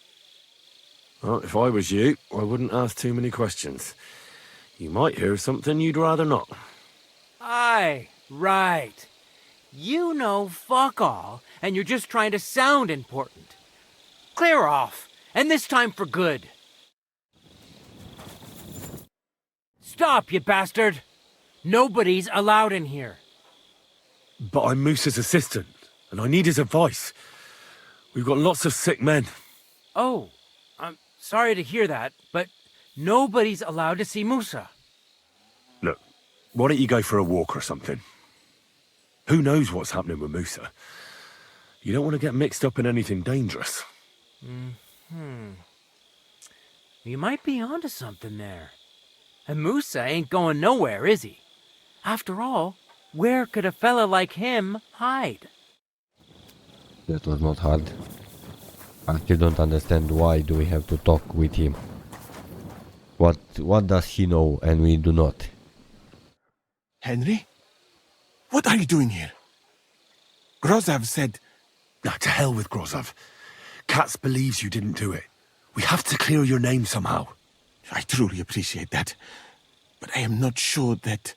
Well, if I was you, I wouldn't ask too many questions. You might hear something you'd rather not. Aye, right. You know fuck all, and you're just trying to sound important. Clear off, and this time for good. Stop, you bastard! Nobody's allowed in here. But I'm Musa's assistant, and I need his advice. We've got lots of sick men. Oh, I'm sorry to hear that, but nobody's allowed to see Musa. Look, why don't you go for a walk or something? Who knows what's happening with Musa? You don't want to get mixed up in anything dangerous. You might be onto something there. And Musa ain't going nowhere, is he? After all, where could a fella like him hide? That was not hard. I still don't understand why do we have to talk with him. What does he know and we do not? Henry? What are you doing here? Grozov said... Nah, to hell with Grozov. Katz believes you didn't do it. We have to clear your name somehow. I truly appreciate that, but I am not sure that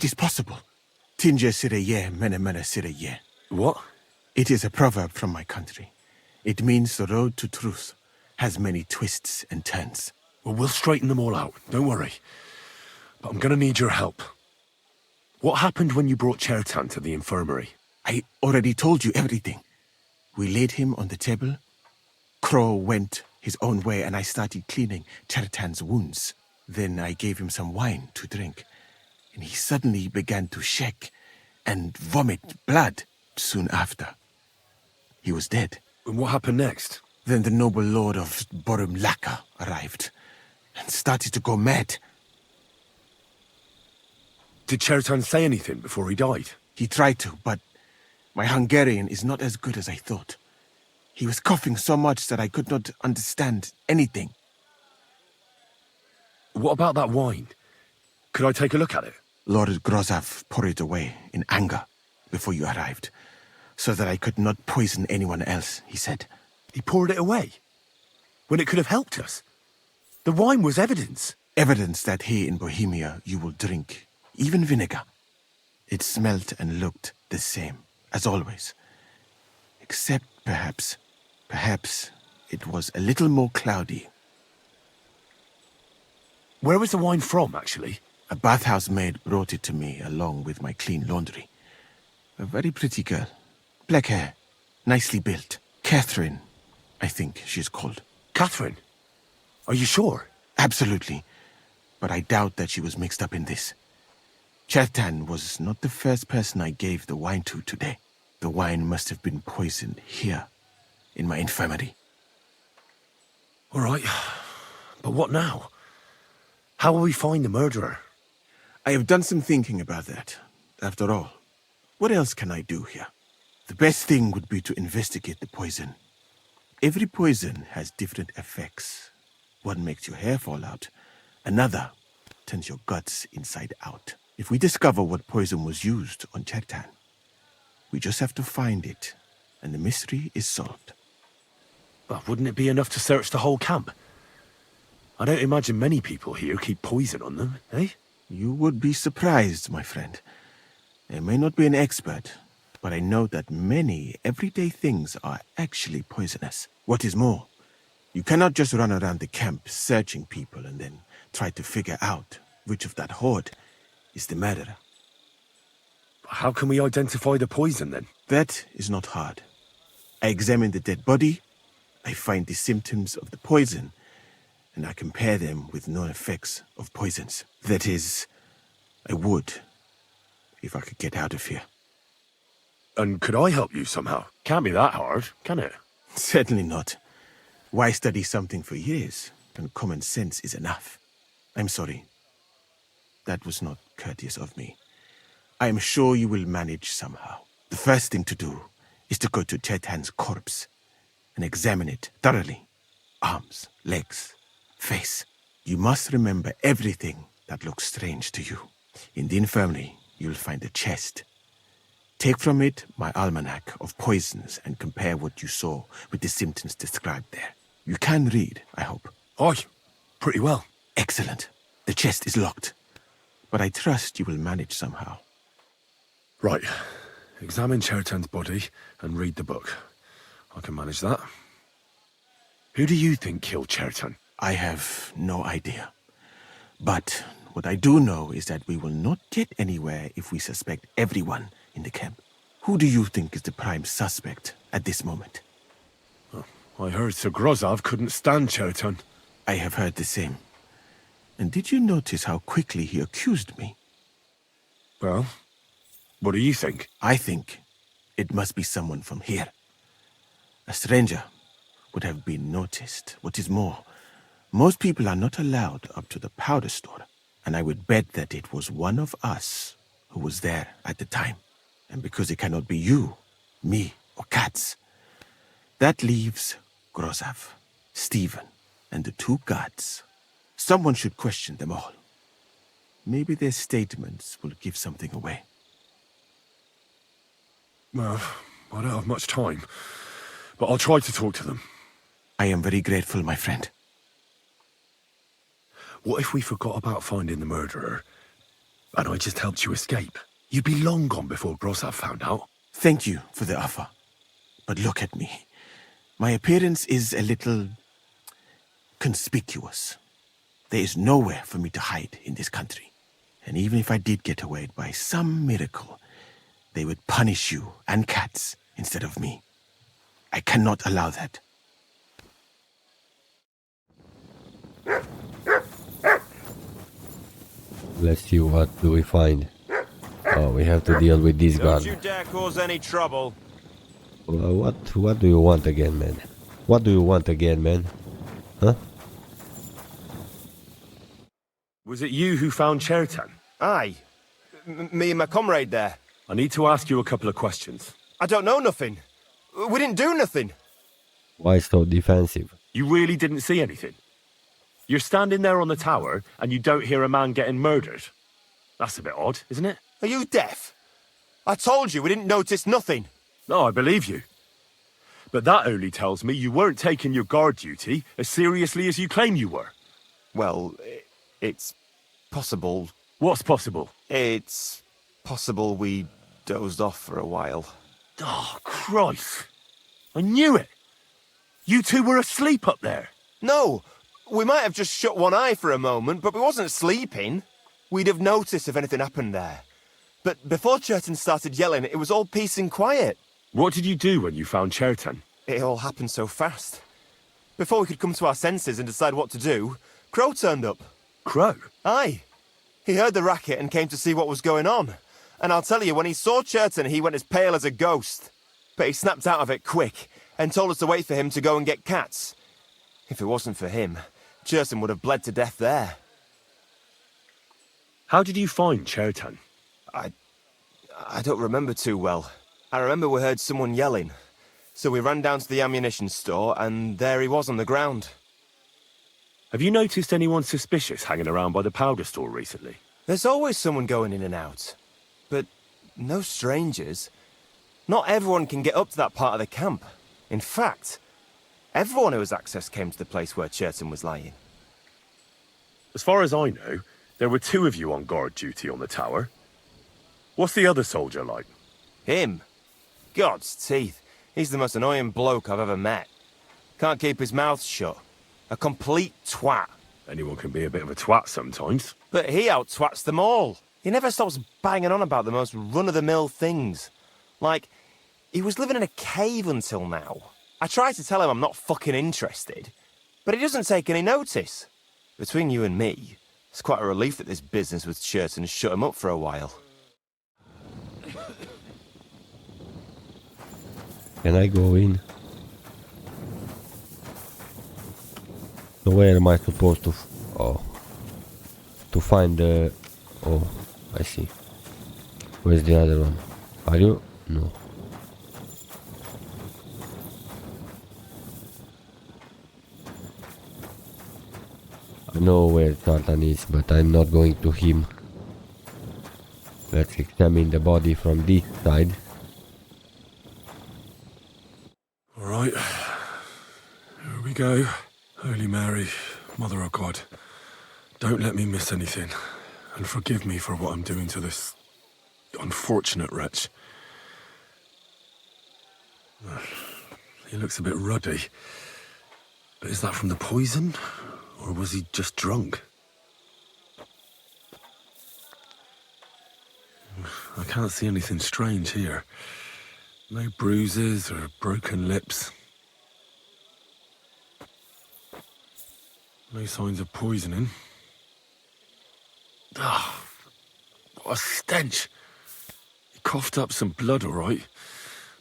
is possible. Tinge sireye, mene mene sireye. What? It is a proverb from my country. It means the road to truth has many twists and turns. Well, we'll straighten them all out, don't worry. But I'm gonna need your help. What happened when you brought Chertan to the infirmary? I already told you everything. We laid him on the table. Crow went his own way and I started cleaning Chertan's wounds. Then I gave him some wine to drink. And he suddenly began to shake and vomit blood soon after. He was dead. And what happened next? Then the noble lord of Borumlaka arrived and started to go mad. Did Chertan say anything before he died? He tried to, but my Hungarian is not as good as I thought. He was coughing so much that I could not understand anything. What about that wine? Could I take a look at it? Lord Grozav poured it away in anger before you arrived, so that I could not poison anyone else, he said. He poured it away? When it could have helped us? The wine was evidence. Evidence that here in Bohemia you will drink, even vinegar. It smelt and looked the same, as always. Except perhaps it was a little more cloudy. Where was the wine from, actually? A bathhouse maid brought it to me along with my clean laundry. A very pretty girl. Black hair, nicely built. Catherine, I think she's called. Catherine? Are you sure? Absolutely. But I doubt that she was mixed up in this. Chertan was not the first person I gave the wine to today. The wine must have been poisoned here, in my infirmary. All right. But what now? How will we find the murderer? I have done some thinking about that. After all, what else can I do here? The best thing would be to investigate the poison. Every poison has different effects. One makes your hair fall out. Another turns your guts inside out. If we discover what poison was used on Chertan, we just have to find it, and the mystery is solved. But wouldn't it be enough to search the whole camp? I don't imagine many people here keep poison on them, eh? You would be surprised, my friend. I may not be an expert, but I know that many everyday things are actually poisonous. What is more, you cannot just run around the camp searching people and then try to figure out which of that horde is the murderer. How can we identify the poison, then? That is not hard. I examine the dead body, I find the symptoms of the poison, and I compare them with known effects of poisons. That is, I would, if I could get out of here. And could I help you somehow? Can't be that hard, can it? Certainly not. Why study something for years when common sense is enough? I'm sorry. That was not courteous of me. I am sure you will manage somehow. The first thing to do is to go to Chertan's corpse and examine it thoroughly. Arms, legs, face. You must remember everything that looks strange to you. In the infirmary, you'll find a chest. Take from it my almanac of poisons and compare what you saw with the symptoms described there. You can read, I hope. Aye, pretty well. Excellent. The chest is locked, but I trust you will manage somehow. Right. Examine Chertan's body and read the book. I can manage that. Who do you think killed Chertan? I have no idea. But what I do know is that we will not get anywhere if we suspect everyone in the camp. Who do you think is the prime suspect at this moment? Oh, I heard Sir Grozav couldn't stand Chertan. I have heard the same. And did you notice how quickly he accused me? Well, what do you think? I think it must be someone from here. A stranger would have been noticed. What is more, most people are not allowed up to the powder store, and I would bet that it was one of us who was there at the time. And because it cannot be you, me, or Katz, that leaves Grozav, Stephen, and the two guards. Someone should question them all. Maybe their statements will give something away. Well, I don't have much time, but I'll try to talk to them. I am very grateful, my friend. What if we forgot about finding the murderer, and I just helped you escape? You'd be long gone before Grossav found out. Thank you for the offer. But look at me. My appearance is a little conspicuous. There is nowhere for me to hide in this country. And even if I did get away by some miracle, they would punish you and cats instead of me. I cannot allow that. Let's see, what do we find? Oh, we have to deal with this guard. Don't you dare cause any trouble. What do you want again, man? What do you want again, man? Huh? Was it you who found Chertan? Aye. Me and my comrade there. I need to ask you a couple of questions. I don't know nothing. We didn't do nothing. Why so defensive? You really didn't see anything? You're standing there on the tower, and you don't hear a man getting murdered? That's a bit odd, isn't it? Are you deaf? I told you we didn't notice nothing. No, I believe you. But that only tells me you weren't taking your guard duty as seriously as you claim you were. Well, it's possible. What's possible? It's possible we dozed off for a while. Oh, Christ. I knew it. You two were asleep up there. No, we might have just shut one eye for a moment, but we wasn't sleeping. We'd have noticed if anything happened there. But before Chertan started yelling, it was all peace and quiet. What did you do when you found Chertan? It all happened so fast. Before we could come to our senses and decide what to do, Crow turned up. Crow? Aye. He heard the racket and came to see what was going on. And I'll tell you, when he saw Chertan, he went as pale as a ghost. But he snapped out of it quick and told us to wait for him to go and get cats. If it wasn't for him, Chertan would have bled to death there. How did you find Chertan? I don't remember too well. I remember we heard someone yelling. So we ran down to the ammunition store, and there he was on the ground. Have you noticed anyone suspicious hanging around by the powder store recently? There's always someone going in and out. But no strangers. Not everyone can get up to that part of the camp. In fact, everyone who has access came to the place where Chertan was lying. As far as I know, there were two of you on guard duty on the tower. What's the other soldier like? Him? God's teeth. He's the most annoying bloke I've ever met. Can't keep his mouth shut. A complete twat. Anyone can be a bit of a twat sometimes. But he out-twats them all. He never stops banging on about the most run-of-the-mill things. Like, he was living in a cave until now. I try to tell him I'm not fucking interested, but he doesn't take any notice. Between you and me, it's quite a relief that this business with Chertan has shut him up for a while. Can I go in? So where am I supposed to... to find the... Oh, I see. Where's the other one? Are you? No. I know where Tartan is, but I'm not going to him. Let's examine the body from this side. Alright. Here we go. Holy Mary, Mother of God, don't let me miss anything, and forgive me for what I'm doing to this unfortunate wretch. He looks a bit ruddy, but is that from the poison, or was he just drunk? I can't see anything strange here. No bruises or broken lips. No signs of poisoning. Ah, what a stench. He coughed up some blood, all right,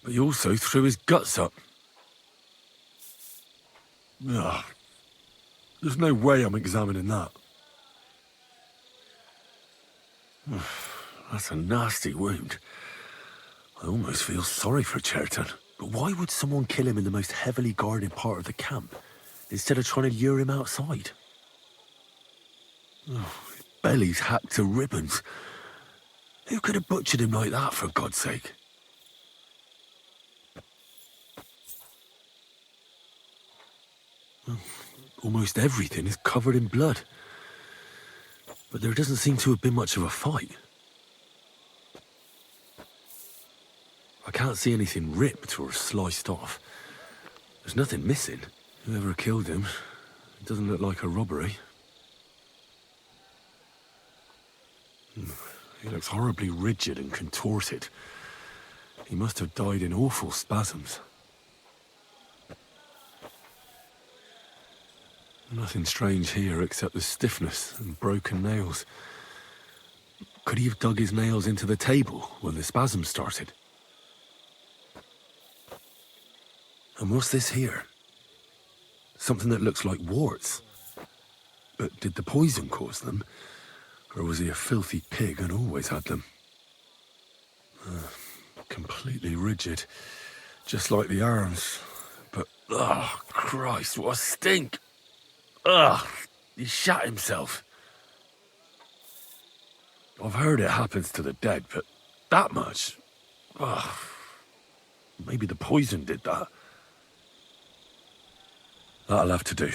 but he also threw his guts up. Ah, there's no way I'm examining that. That's a nasty wound. I almost feel sorry for Chertan. But why would someone kill him in the most heavily guarded part of the camp, instead of trying to lure him outside? Oh, his belly's hacked to ribbons. Who could have butchered him like that, for God's sake? Almost everything is covered in blood. But there doesn't seem to have been much of a fight. I can't see anything ripped or sliced off. There's nothing missing. Whoever killed him, it doesn't look like a robbery. He looks horribly rigid and contorted. He must have died in awful spasms. Nothing strange here except the stiffness and broken nails. Could he have dug his nails into the table when the spasms started? And what's this here? Something that looks like warts. But did the poison cause them? Or was he a filthy pig and always had them? Completely rigid. Just like the arms. But, oh, Christ, what a stink! Ugh, he shot himself. I've heard it happens to the dead, but that much? Ugh. Maybe the poison did that. That'll have to do.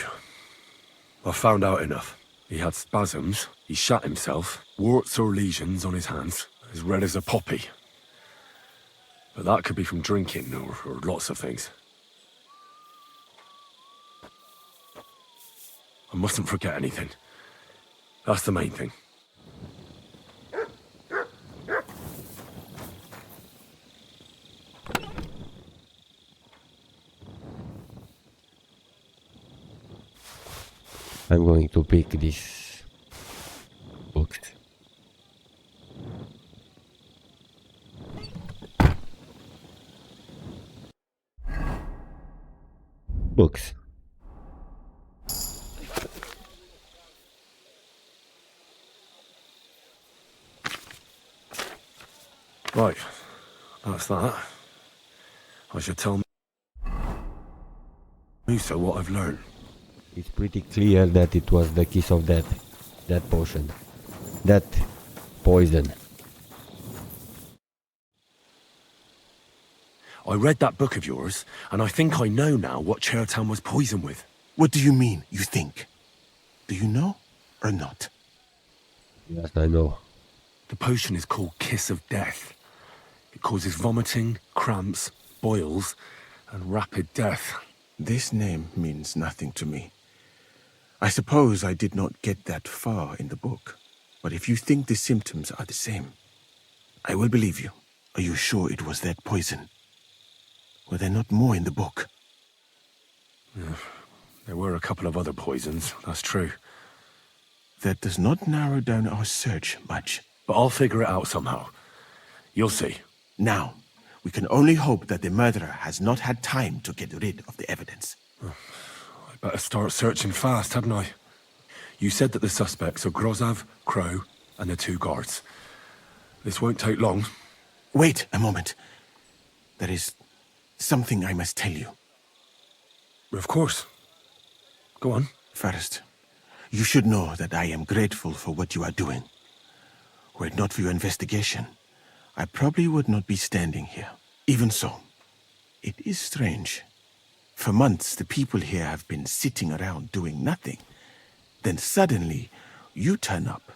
I've found out enough. He had spasms, he shot himself, warts or lesions on his hands, as red as a poppy. But that could be from drinking or lots of things. I mustn't forget anything. That's the main thing. I'm going to pick this book. Books. Right, that's that. I should tell Musa what I've learned. It's pretty clear that it was the kiss of death. That potion. That poison. I read that book of yours, and I think I know now what Chertown was poisoned with. What do you mean, you think? Do you know or not? Yes, I know. The potion is called Kiss of Death. It causes vomiting, cramps, boils, and rapid death. This name means nothing to me. I suppose I did not get that far in the book. But if you think the symptoms are the same, I will believe you. Are you sure it was that poison? Were there not more in the book? Yeah, there were a couple of other poisons, that's true. That does not narrow down our search much. But I'll figure it out somehow. You'll see. Now, we can only hope that the murderer has not had time to get rid of the evidence. I better start searching fast, hadn't I? You said that the suspects are Grozav, Crow, and the two guards. This won't take long. Wait a moment. There is something I must tell you. Of course. Go on. First, you should know that I am grateful for what you are doing. Were it not for your investigation, I probably would not be standing here. Even so, it is strange. For months, the people here have been sitting around doing nothing. Then suddenly, you turn up,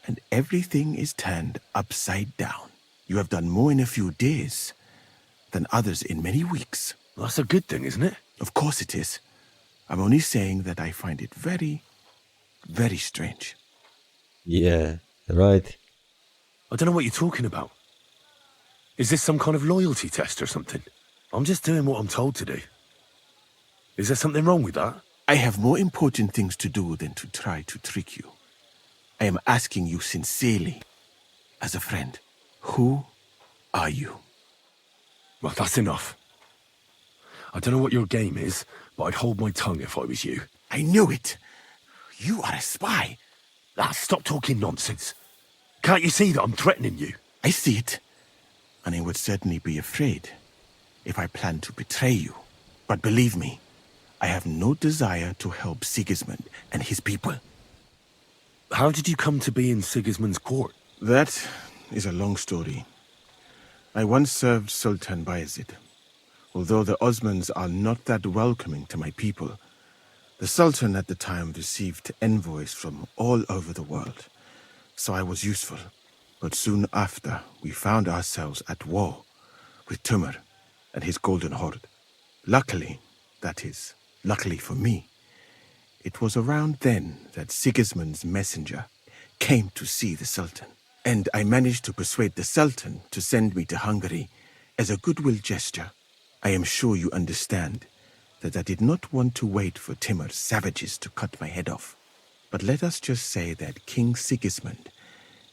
and everything is turned upside down. You have done more in a few days than others in many weeks. That's a good thing, isn't it? Of course it is. I'm only saying that I find it very, very strange. Yeah, right. I don't know what you're talking about. Is this some kind of loyalty test or something? I'm just doing what I'm told to do. Is there something wrong with that? I have more important things to do than to try to trick you. I am asking you sincerely, as a friend, who are you? Well, that's enough. I don't know what your game is, but I'd hold my tongue if I was you. I knew it. You are a spy. Ah, stop talking nonsense. Can't you see that I'm threatening you? I see it. And I would certainly be afraid if I planned to betray you. But believe me, I have no desire to help Sigismund and his people. How did you come to be in Sigismund's court? That is a long story. I once served Sultan Bayezid. Although the Osmans are not that welcoming to my people, The Sultan at the time received envoys from all over the world, so I was useful. But soon after, we found ourselves at war with Timur and his Golden Horde. Luckily, that is, luckily for me, it was around then that Sigismund's messenger came to see the Sultan. And I managed to persuade the Sultan to send me to Hungary as a goodwill gesture. I am sure you understand that I did not want to wait for Timur's savages to cut my head off. But let us just say that King Sigismund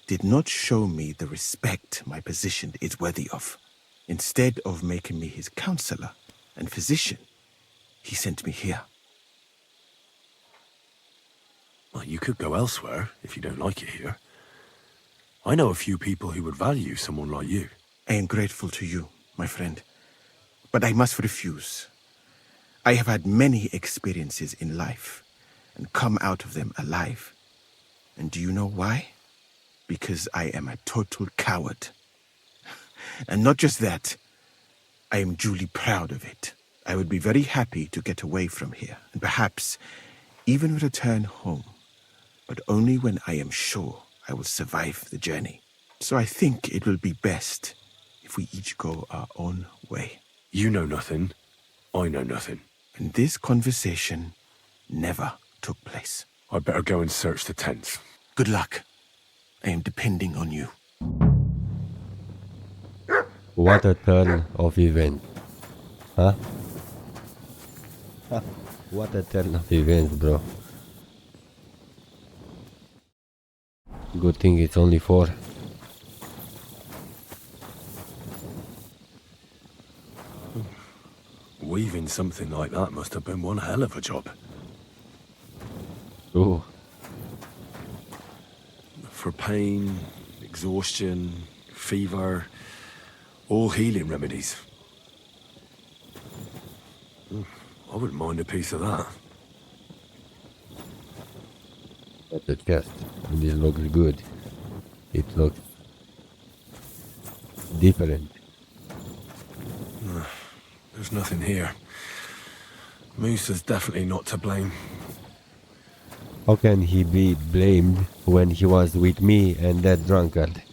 did not show me the respect my position is worthy of. Instead of making me his counselor and physician, he sent me here. Well, you could go elsewhere if you don't like it here. I know a few people who would value someone like you. I am grateful to you, my friend, but I must refuse. I have had many experiences in life and come out of them alive. And do you know why? Because I am a total coward. And not just that, I am duly proud of it. I would be very happy to get away from here and perhaps even return home, but only when I am sure I will survive the journey. So I think it will be best if we each go our own way. You know nothing. I know nothing. And this conversation never took place. I'd better go and search the tents. Good luck. I am depending on you. What a turn of events. Huh? What a turn of events, bro. Good thing it's only 4. Weaving something like that must have been one hell of a job. Ooh. For pain, exhaustion, fever, all healing remedies. I wouldn't mind a piece of that. The chest. This looks good. It looks different. There's nothing here. Moose is definitely not to blame. How can he be blamed when he was with me and that drunkard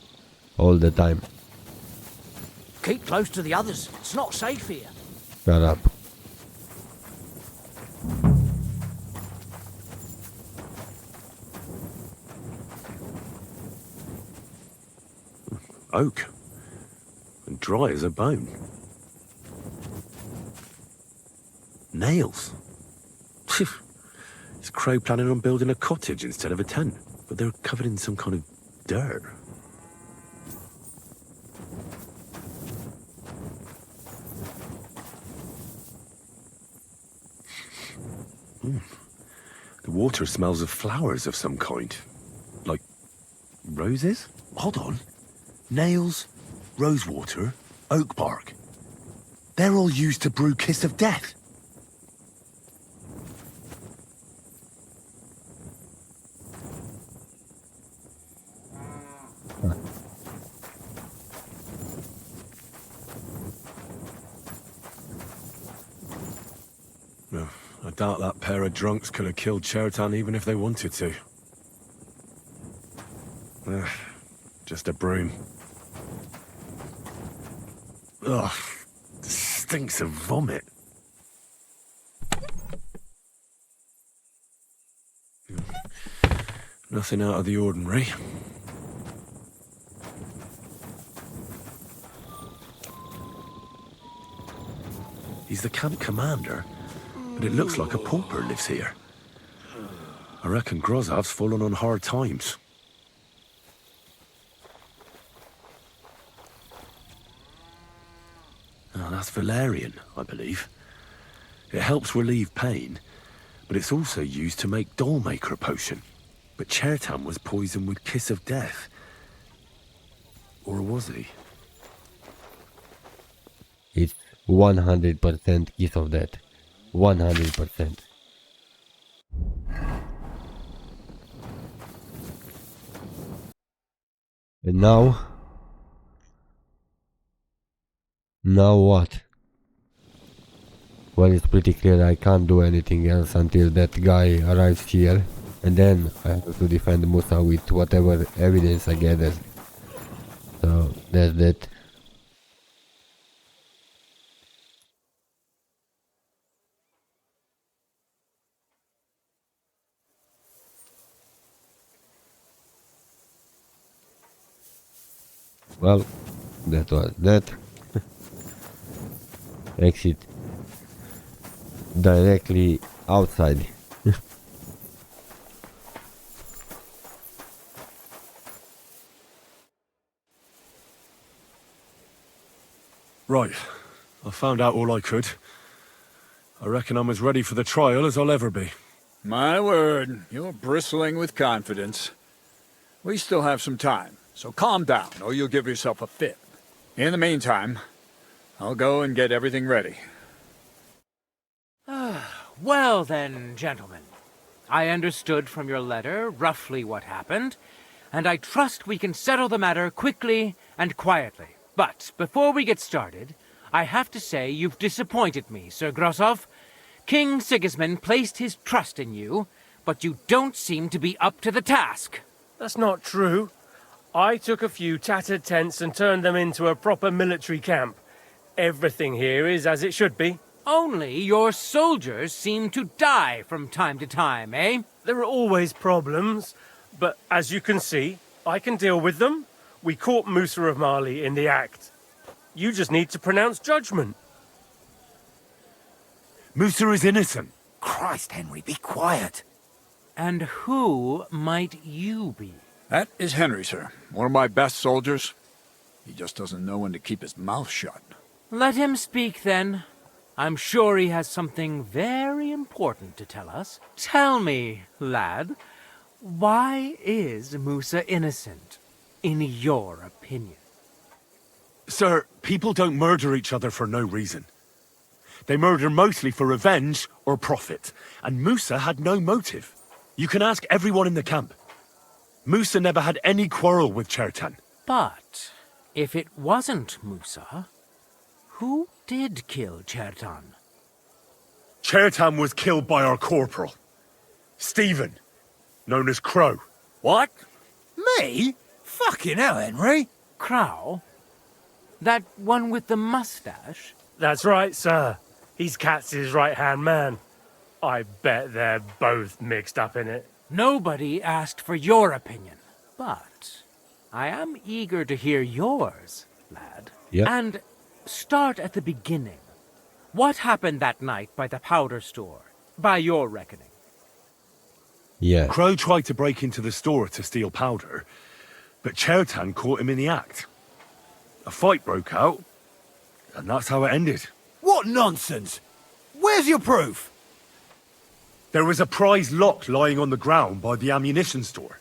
all the time? Keep close to the others. It's not safe here. Shut up. Oak. And dry as a bone. Nails. Is Crow planning on building a cottage instead of a tent? But they're covered in some kind of dirt. The water smells of flowers of some kind. Like roses? Hold on. Nails, rosewater, oak bark. They're all used to brew Kiss of Death. No, I doubt that pair of drunks could have killed Chertan even if they wanted to. Just a broom. Ugh, stinks of vomit. Nothing out of the ordinary. He's the camp commander, but it looks like a pauper lives here. I reckon Grozov's fallen on hard times. Oh, that's valerian, I believe. It helps relieve pain, but it's also used to make Dollmaker potion. But Chertan was poisoned with Kiss of Death. Or was he? It's 100% Kiss of Death. 100%. And now? Now what? Well, it's pretty clear I can't do anything else until that guy arrives here. And then I have to defend Musa with whatever evidence I gather. So, that's that. Well, that was that. Exit directly outside. Right. I found out all I could. I reckon I'm as ready for the trial as I'll ever be. My word, you're bristling with confidence. We still have some time, so calm down, or you'll give yourself a fit. In the meantime, I'll go and get everything ready. Well then, gentlemen. I understood from your letter roughly what happened, and I trust we can settle the matter quickly and quietly. But before we get started, I have to say you've disappointed me, Sir Grosov. King Sigismund placed his trust in you, but you don't seem to be up to the task. That's not true. I took a few tattered tents and turned them into a proper military camp. Everything here is as it should be. Only your soldiers seem to die from time to time, eh? There are always problems, but as you can see, I can deal with them. We caught Musa of Mali in the act. You just need to pronounce judgment. Musa is innocent. Christ, Henry, be quiet. And who might you be? That is Henry, sir. One of my best soldiers. He just doesn't know when to keep his mouth shut. Let him speak, then. I'm sure he has something very important to tell us. Tell me, lad, why is Musa innocent, in your opinion? Sir, people don't murder each other for no reason. They murder mostly for revenge or profit, and Musa had no motive. You can ask everyone in the camp. Musa never had any quarrel with Chertan. But if it wasn't Musa, who did kill Chertan? Chertan was killed by our corporal, Stephen, known as Crow. What? Me? Fucking hell, Henry. Crow? That one with the mustache? That's right, sir. He's Katz's right-hand man. I bet they're both mixed up in it. Nobody asked for your opinion, but I am eager to hear yours, lad. Yep. And start at the beginning. What happened that night by the powder store, by your reckoning? Yeah. Crow tried to break into the store to steal powder, but Chertan caught him in the act. A fight broke out, and that's how it ended. What nonsense! Where's your proof? There was a prize lock lying on the ground by the ammunition store.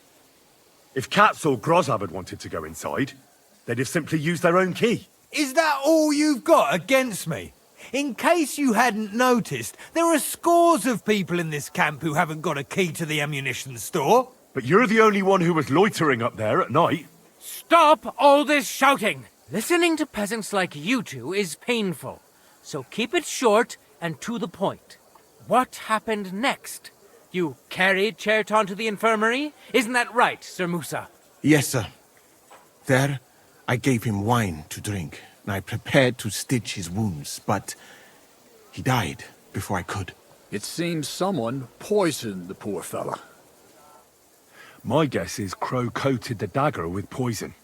If Katz or Grozab had wanted to go inside, they'd have simply used their own key. Is that all you've got against me? In case you hadn't noticed, there are scores of people in this camp who haven't got a key to the ammunition store. But you're the only one who was loitering up there at night. Stop all this shouting! Listening to peasants like you two is painful, so keep it short and to the point. What happened next? You carried Chertan to the infirmary? Isn't that right, Sir Musa? Yes, sir. There, I gave him wine to drink, and I prepared to stitch his wounds, but he died before I could. It seems someone poisoned the poor fella. My guess is Crow coated the dagger with poison.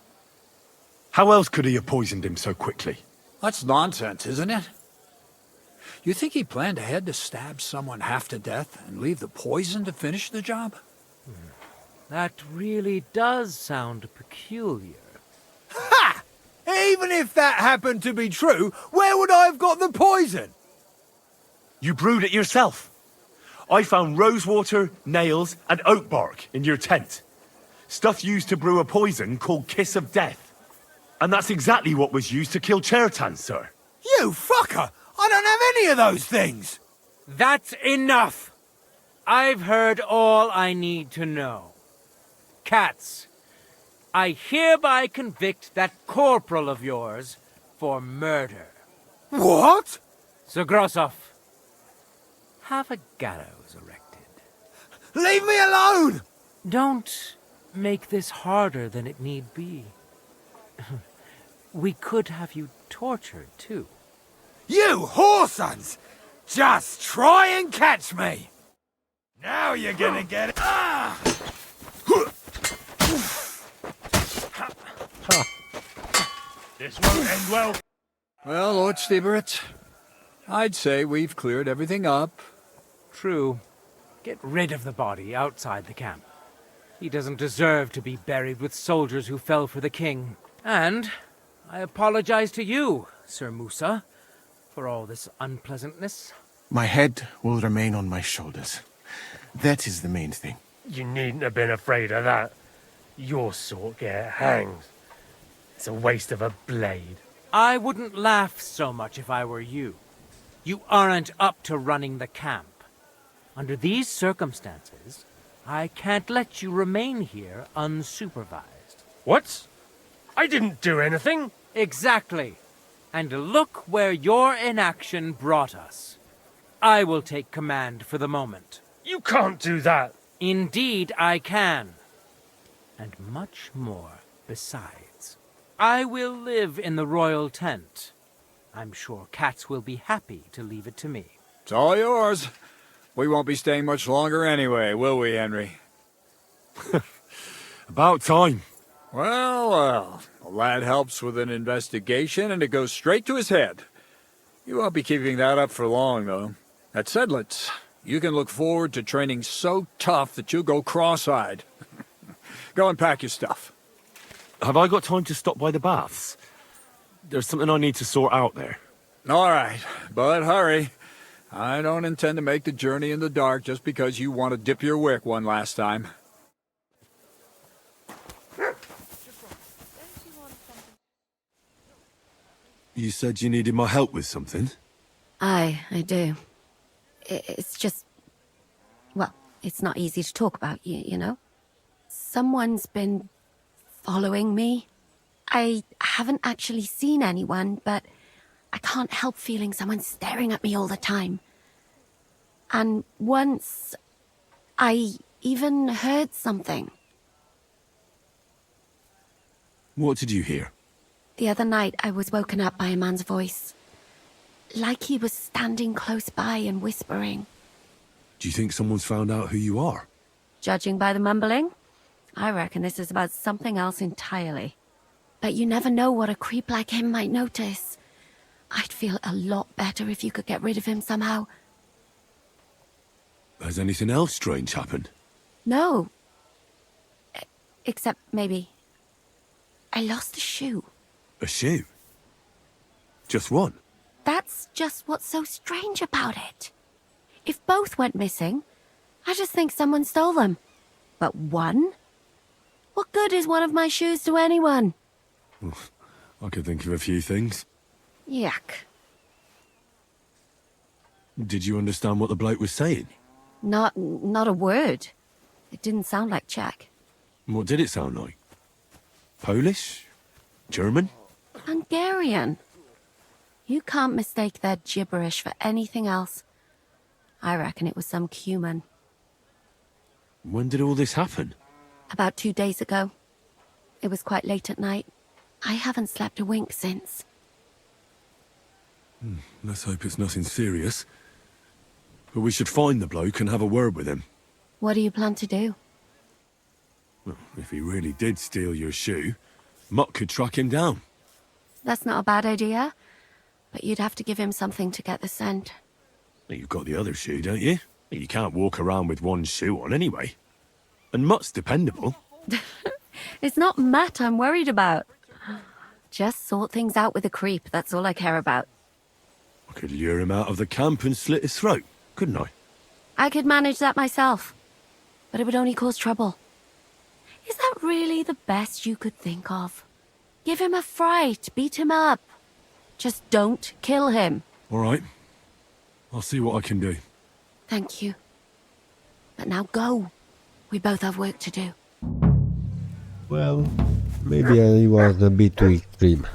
How else could he have poisoned him so quickly? That's nonsense, isn't it? You think he planned ahead to stab someone half to death and leave the poison to finish the job? That really does sound peculiar. Ha! Even if that happened to be true, where would I have got the poison? You brewed it yourself. I found rosewater, nails, and oak bark in your tent. Stuff used to brew a poison called Kiss of Death. And that's exactly what was used to kill Chertan, sir. You fucker! I don't have any of those things! That's enough! I've heard all I need to know. Katz, I hereby convict that corporal of yours for murder. What? Sir Grosov, have a gallows erected. Leave me alone! Don't make this harder than it need be. We could have you tortured, too. You whoresons! Just try and catch me! Now you're gonna get it. Ah! This won't end well. Well, Lord Stieberitz, I'd say we've cleared everything up. True. Get rid of the body outside the camp. He doesn't deserve to be buried with soldiers who fell for the king. And I apologize to you, Sir Musa, for all this unpleasantness. My head will remain on my shoulders. That is the main thing. You needn't have been afraid of that. Your sort get hanged. It's a waste of a blade. I wouldn't laugh so much if I were you. You aren't up to running the camp. Under these circumstances, I can't let you remain here unsupervised. What? I didn't do anything. Exactly. And look where your inaction brought us. I will take command for the moment. You can't do that. Indeed, I can. And much more besides. I will live in the royal tent. I'm sure Cats will be happy to leave it to me. It's all yours. We won't be staying much longer anyway, will we, Henry? About time. Well, the lad helps with an investigation and it goes straight to his head. You won't be keeping that up for long, though. At Sedlitz, you can look forward to training so tough that you'll go cross-eyed. Go and pack your stuff. Have I got time to stop by the baths? There's something I need to sort out there. All right, but hurry. I don't intend to make the journey in the dark just because you want to dip your wick one last time. You said you needed my help with something? I do. It's just... Well, it's not easy to talk about, you know? Someone's been following me. I haven't actually seen anyone, but I can't help feeling someone staring at me all the time. And once, I even heard something. What did you hear? The other night, I was woken up by a man's voice. Like he was standing close by and whispering. Do you think someone's found out who you are? Judging by the mumbling, I reckon this is about something else entirely. But you never know what a creep like him might notice. I'd feel a lot better if you could get rid of him somehow. Has anything else strange happened? No. Except maybe... I lost a shoe. A shoe? Just one? That's just what's so strange about it. If both went missing, I just think someone stole them. But one? What good is one of my shoes to anyone? I could think of a few things. Yuck. Did you understand what the bloke was saying? Not a word. It didn't sound like Czech. What did it sound like? Polish? German? Hungarian. You can't mistake their gibberish for anything else. I reckon it was some Cuman. When did all this happen? About 2 days ago. It was quite late at night. I haven't slept a wink since. Let's hope it's nothing serious. But we should find the bloke and have a word with him. What do you plan to do? Well, if he really did steal your shoe, Mutt could track him down. That's not a bad idea. But you'd have to give him something to get the scent. You've got the other shoe, don't you? You can't walk around with one shoe on anyway. And Mutt's dependable. It's not Matt I'm worried about. Just sort things out with a creep, that's all I care about. I could lure him out of the camp and slit his throat, couldn't I? I could manage that myself. But it would only cause trouble. Is that really the best you could think of? Give him a fright, beat him up. Just don't kill him. All right. I'll see what I can do. Thank you. But now go. We both have work to do. Well, maybe I was a bit too extreme.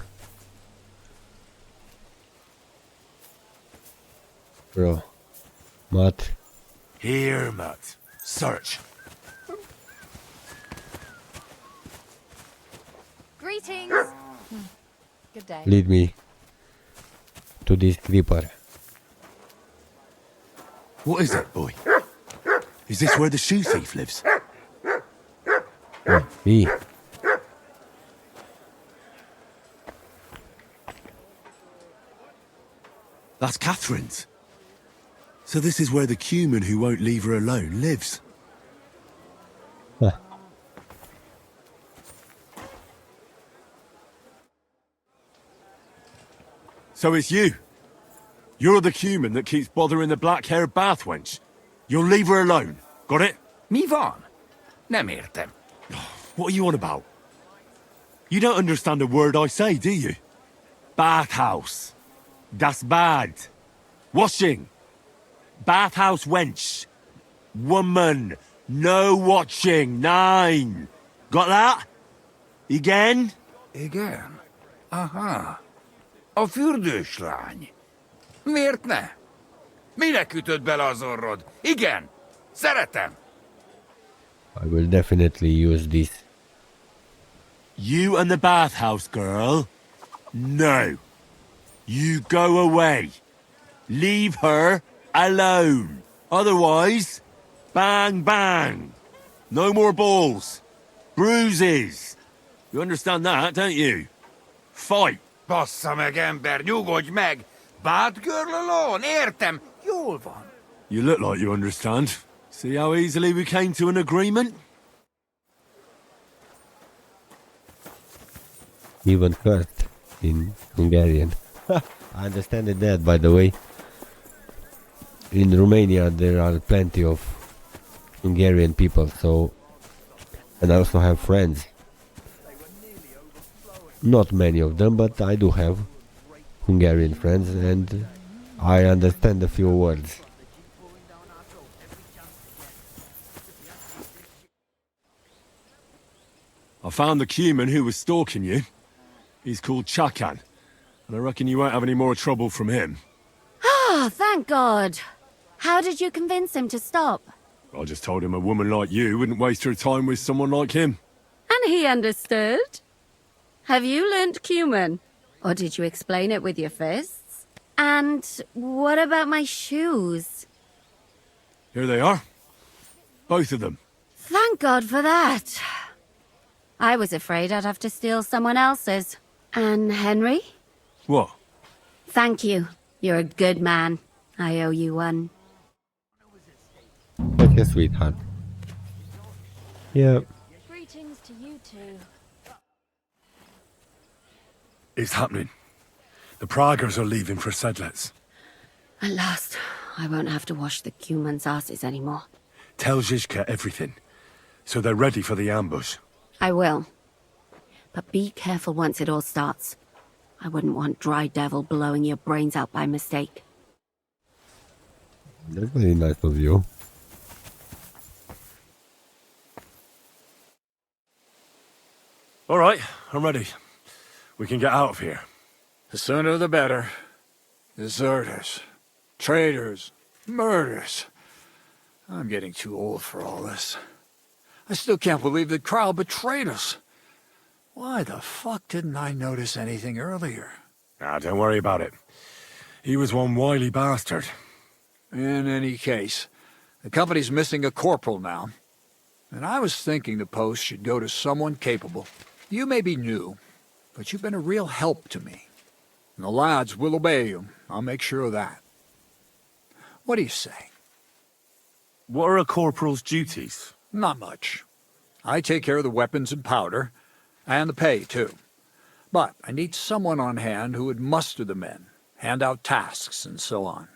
Bro, Matt. Here, Matt. Search. Greetings. Good day. Lead me to this creeper. What is it, boy? Is this where the shoe thief lives? Me. That's Catherine's. So this is where the cumin who won't leave her alone lives. Huh. So it's you. You're the cumin that keeps bothering the black-haired bath wench. You'll leave her alone. Got it? Mi van? Nem értem. What are you on about? You don't understand a word I say, do you? Bathhouse. Das Bad. Washing. Bathhouse wench. Woman. No watching. 9. Got that? Igen? Igen? Aha. A fürdős lány. Miért ne? Minek ütött bele az orrod? Igen. Szeretem. I will definitely use this. You and the bathhouse girl? No. You go away. Leave her alone. Otherwise, bang, bang. No more balls. Bruises. You understand that, don't you? Fight. Bassza meg, ember, nyugodj meg! Bad girl alone, értem, jól van. You look like you understand. See how easily we came to an agreement? Even cursed in Hungarian. I understand that, by the way. In Romania there are plenty of Hungarian people, so... And I also have friends. Not many of them, but I do have Hungarian friends, and I understand a few words. I found the cumin who was stalking you. He's called Chakan, and I reckon you won't have any more trouble from him. Ah, thank God. How did you convince him to stop? I just told him a woman like you wouldn't waste her time with someone like him. And he understood? Have you learnt cumin? Or did you explain it with your fists? And what about my shoes? Here they are. Both of them. Thank God for that. I was afraid I'd have to steal someone else's. And Henry? What? Thank you. You're a good man. I owe you one. Such a sweetheart. Yeah. Greetings to you two. It's happening. The Praggers are leaving for Sedlets. At last, I won't have to wash the cumin's asses anymore. Tell Zizka everything, so they're ready for the ambush. I will. But be careful once it all starts. I wouldn't want Dry Devil blowing your brains out by mistake. That's very nice of you. All right, I'm ready. We can get out of here. The sooner the better. Deserters, traitors, murders. I'm getting too old for all this. I still can't believe that Kyle betrayed us. Why the fuck didn't I notice anything earlier? Ah, don't worry about it. He was one wily bastard. In any case, the company's missing a corporal now. And I was thinking the post should go to someone capable. You may be new, but you've been a real help to me. And the lads will obey you. I'll make sure of that. What do you say? What are a corporal's duties? Not much. I take care of the weapons and powder, and the pay, too. But I need someone on hand who would muster the men, hand out tasks, and so on.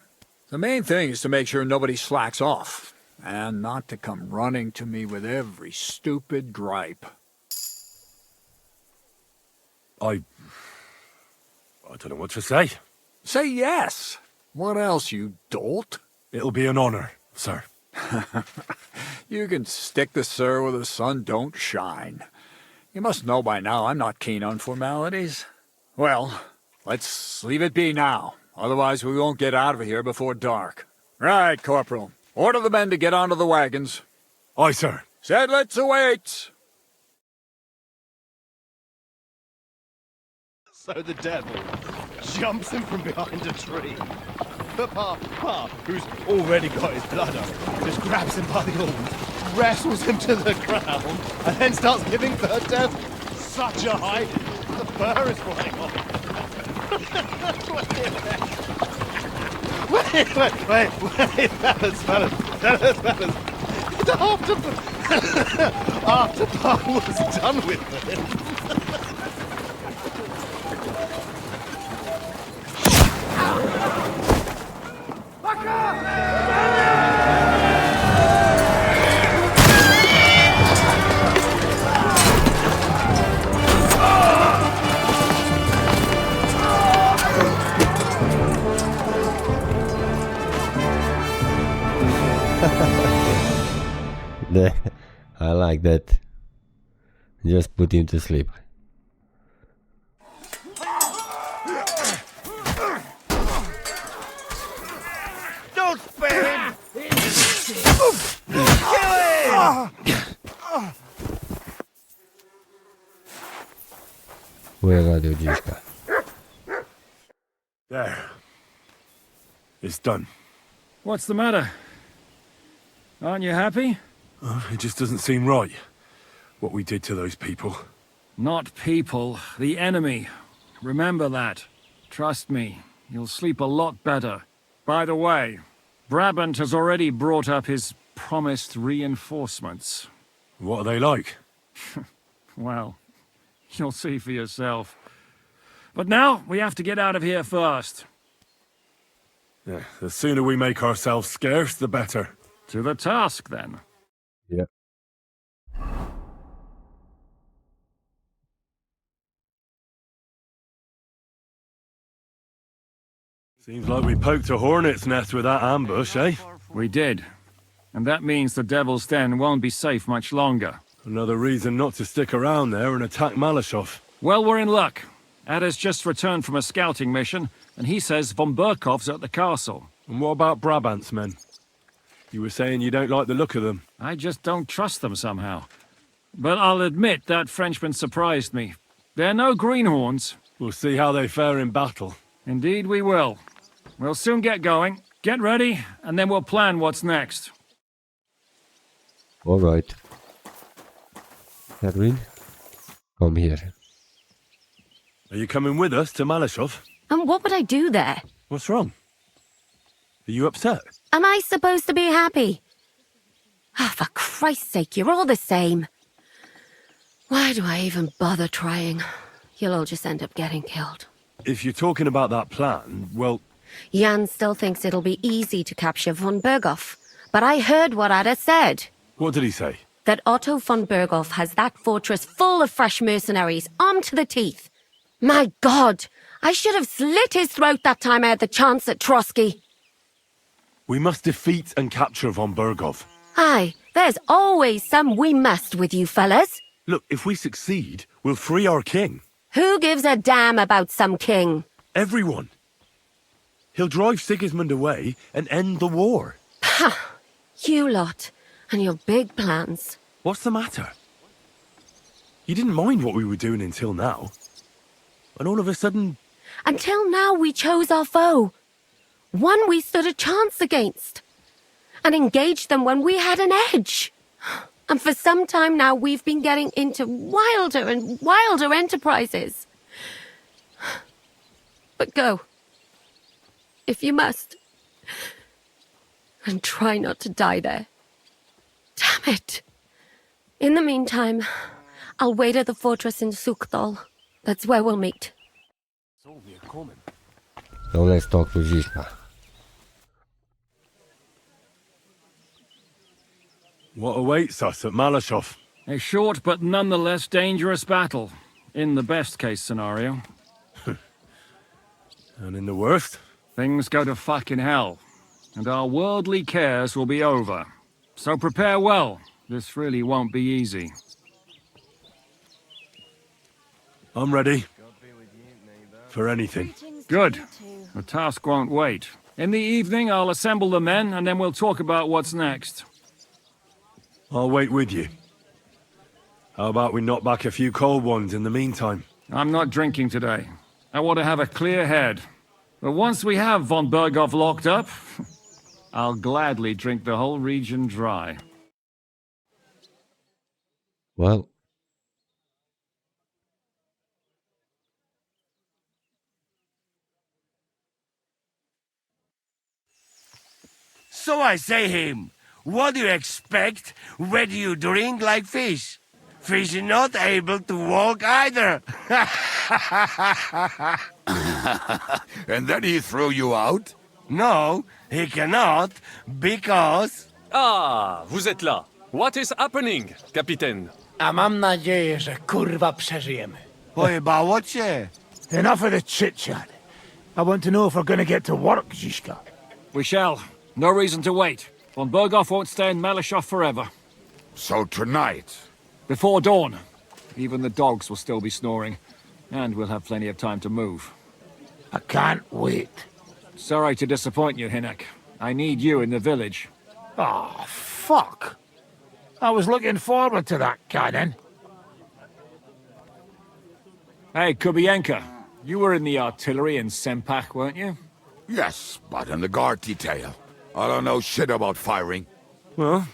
The main thing is to make sure nobody slacks off, and not to come running to me with every stupid gripe. I don't know what to say. Say yes. What else, you dolt? It'll be an honor, sir. You can stick the sir where the sun don't shine. You must know by now I'm not keen on formalities. Well, let's leave it be now. Otherwise we won't get out of here before dark. Right, Corporal. Order the men to get onto the wagons. Aye, sir. Sedlets await! So the devil jumps him from behind a tree. But Pa, who's already got his blood up, just grabs him by the horns, wrestles him to the ground, and then starts giving the devil such a hiding. The fur is flying off. Wait, fellas. After Pa was done with it. I like that. Just put him to sleep. Don't spare him! Kill him! Where do Dziszka? There. It's done. What's the matter? Aren't you happy? It just doesn't seem right, what we did to those people. Not people, the enemy. Remember that. Trust me, you'll sleep a lot better. By the way, Brabant has already brought up his promised reinforcements. What are they like? Well, you'll see for yourself. But now, we have to get out of here first. Yeah, the sooner we make ourselves scarce, the better. To the task, then. Yeah. Seems like we poked a hornet's nest with that ambush, eh? We did. And that means the Devil's Den won't be safe much longer. Another reason not to stick around there and attack Malashov. Well, we're in luck. Ada's just returned from a scouting mission, and he says von Burkov's at the castle. And what about Brabant's men? You were saying you don't like the look of them. I just don't trust them somehow. But I'll admit that Frenchman surprised me. They're no greenhorns. We'll see how they fare in battle. Indeed we will. We'll soon get going. Get ready, and then we'll plan what's next. All right. Catherine, come here. Are you coming with us to Malashov? And what would I do there? What's wrong? Are you upset? Am I supposed to be happy? Ah, for Christ's sake, you're all the same. Why do I even bother trying? You'll all just end up getting killed. If you're talking about that plan, well... Jan still thinks it'll be easy to capture von Berghoff. But I heard what Ada said. What did he say? That Otto von Berghoff has that fortress full of fresh mercenaries, armed to the teeth. My God! I should have slit his throat that time I had the chance at Trotsky. We must defeat and capture von Berghoff. Aye, there's always some we must with you fellas. Look, if we succeed, we'll free our king. Who gives a damn about some king? Everyone. He'll drive Sigismund away and end the war. Ha! You lot, and your big plans. What's the matter? You didn't mind what we were doing until now. And all of a sudden... Until now we chose our foe. One we stood a chance against. And engaged them when we had an edge. And for some time now we've been getting into wilder and wilder enterprises. But go. If you must. And try not to die there. Damn it. In the meantime, I'll wait at the fortress in Sukhdol. That's where we'll meet. So let's talk to Zizka. What awaits us at Malashov? A short but nonetheless dangerous battle. In the best case scenario. And in the worst? Things go to fucking hell. And our worldly cares will be over. So prepare well. This really won't be easy. I'm ready. For anything. Good. The task won't wait. In the evening, I'll assemble the men, and then we'll talk about what's next. I'll wait with you. How about we knock back a few cold ones in the meantime? I'm not drinking today. I want to have a clear head. But once we have von Berghoff locked up, I'll gladly drink the whole region dry. Well, So I say him, what do you expect? Where do you drink like fish? Fish is not able to walk either. And then he threw you out? No, he cannot, because... Ah, vous êtes là. What is happening, Capitaine? A mam nadzieję, że kurwa przeżyjemy. Pojebało cię. Enough of the chit-chat. I want to know if we're gonna get to work, Zizka. We shall. No reason to wait. Von Berghoff won't stay in Malishov forever. So tonight? Before dawn. Even the dogs will still be snoring. And we'll have plenty of time to move. I can't wait. Sorry to disappoint you, Hinnock. I need you in the village. Oh, fuck. I was looking forward to that, Cannon. Hey, Kubienka. You were in the artillery in Sempak, weren't you? Yes, but in the guard detail. I don't know shit about firing. Well,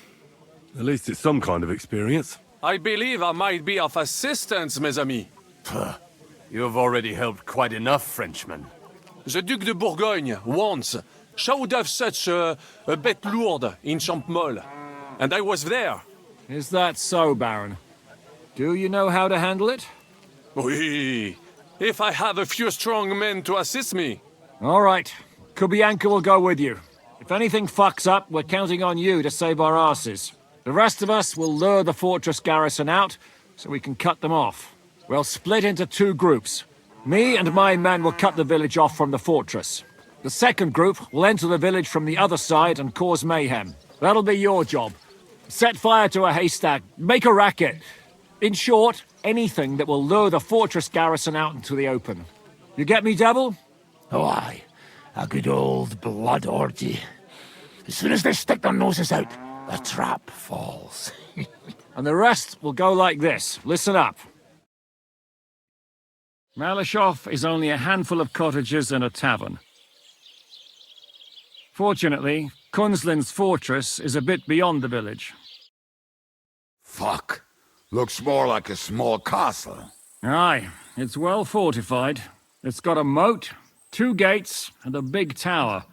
at least it's some kind of experience. I believe I might be of assistance, mes amis. You've already helped quite enough, Frenchman. The Duc de Bourgogne, once, showed off such a bête lourde in Champmol. And I was there. Is that so, Baron? Do you know how to handle it? Oui. If I have a few strong men to assist me. All right. Kubianka will go with you. If anything fucks up, we're counting on you to save our asses. The rest of us will lure the fortress garrison out, so we can cut them off. We'll split into two groups. Me and my men will cut the village off from the fortress. The second group will enter the village from the other side and cause mayhem. That'll be your job. Set fire to a haystack, make a racket. In short, anything that will lure the fortress garrison out into the open. You get me, Devil? Oh, aye. A good old blood orgy. As soon as they stick their noses out, the trap falls. And the rest will go like this. Listen up. Malishov is only a handful of cottages and a tavern. Fortunately, Kunzlin's fortress is a bit beyond the village. Fuck. Looks more like a small castle. Aye, it's well fortified. It's got a moat, 2 gates, and a big tower.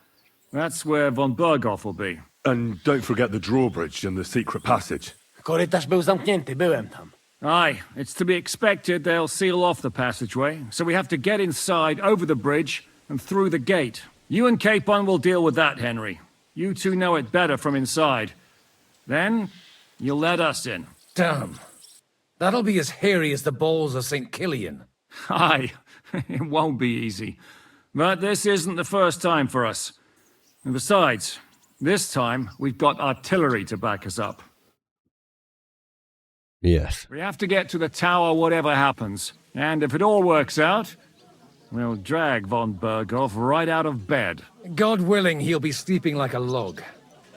That's where von Berghoff will be. And don't forget the drawbridge and the secret passage. Korytarz był zamknięty, byłem tam. Aye, it's to be expected they'll seal off the passageway, so we have to get inside, over the bridge, and through the gate. You and Capon will deal with that, Henry. You two know it better from inside. Then, you'll let us in. Damn. That'll be as hairy as the balls of St. Killian. Aye, it won't be easy. But this isn't the first time for us. And besides, this time we've got artillery to back us up. Yes. We have to get to the tower whatever happens. And if it all works out, we'll drag von Berghoff right out of bed. God willing, he'll be sleeping like a log.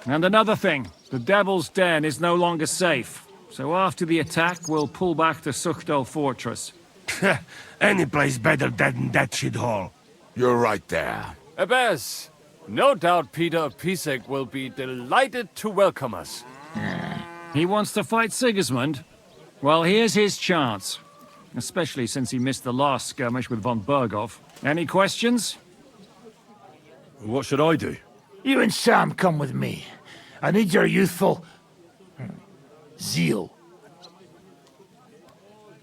And another thing, the Devil's Den is no longer safe. So after the attack, we'll pull back to Sukhto Fortress. Any place better than that shithole. You're right there. Abbas, no doubt Peter Pisek will be delighted to welcome us. He wants to fight Sigismund? Well, here's his chance. Especially since he missed the last skirmish with von Berghoff. Any questions? What should I do? You and Sam come with me. I need your youthful... zeal.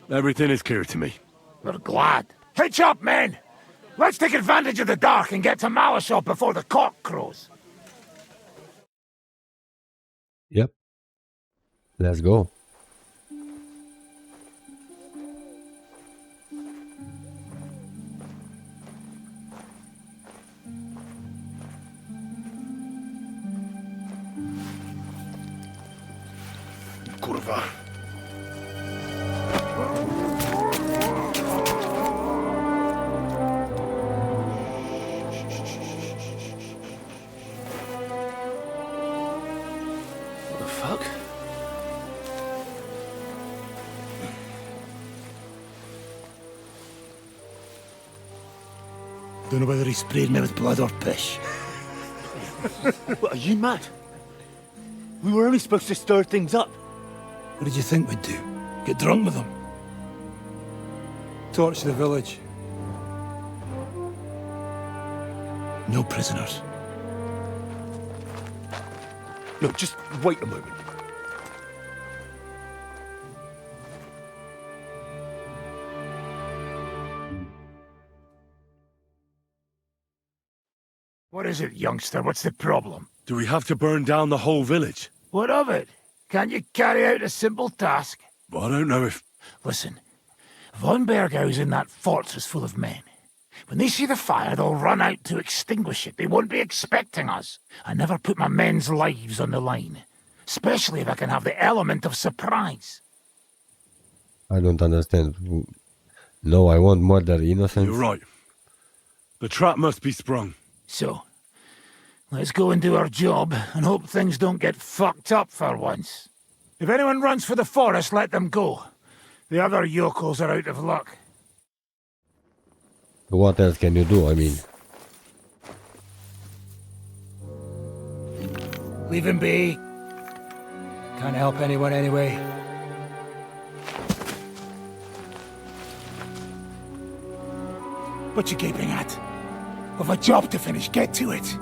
Everything is clear to me. We're glad. Hitch up, men! Let's take advantage of the dark and get to Malishov before the cock crows. Yep. Let's go. Kurwa. Don't know whether he sprayed me with blood or piss. What, are you mad? We were only supposed to stir things up. What did you think we'd do? Get drunk with them? Torch the village. No prisoners. Look, just wait a moment. What is it, youngster? What's the problem? Do we have to burn down the whole village? What of it? Can't you carry out a simple task? Well, I don't know if... Listen, Von Bergau's in that fortress full of men. When they see the fire, they'll run out to extinguish it. They won't be expecting us. I never put my men's lives on the line. Especially if I can have the element of surprise. I don't understand. No, I want murder innocents. You're right. The trap must be sprung. So, let's go and do our job and hope things don't get fucked up for once. If anyone runs for the forest, let them go. The other yokels are out of luck. What else can you do? I mean... Leave him be. Can't help anyone anyway. What you gaping at? We've a job to finish. Get to it.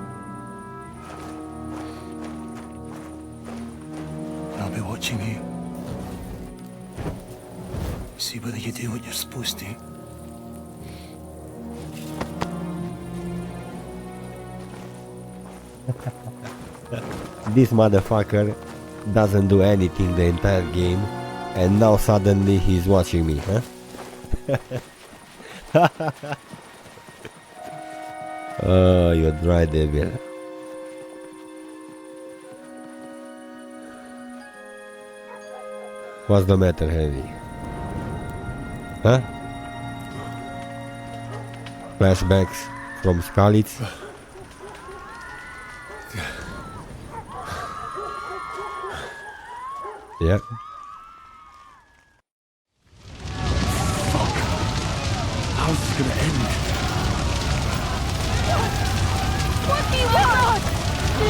I'll be watching you. See whether you do what you're supposed to. This motherfucker doesn't do anything the entire game, and now suddenly he's watching me, huh? Oh, you dry devil. What's the matter, Heavy? Huh? Flashbacks from Skalitz? Yep. Fuck. How's this gonna end? What do you want?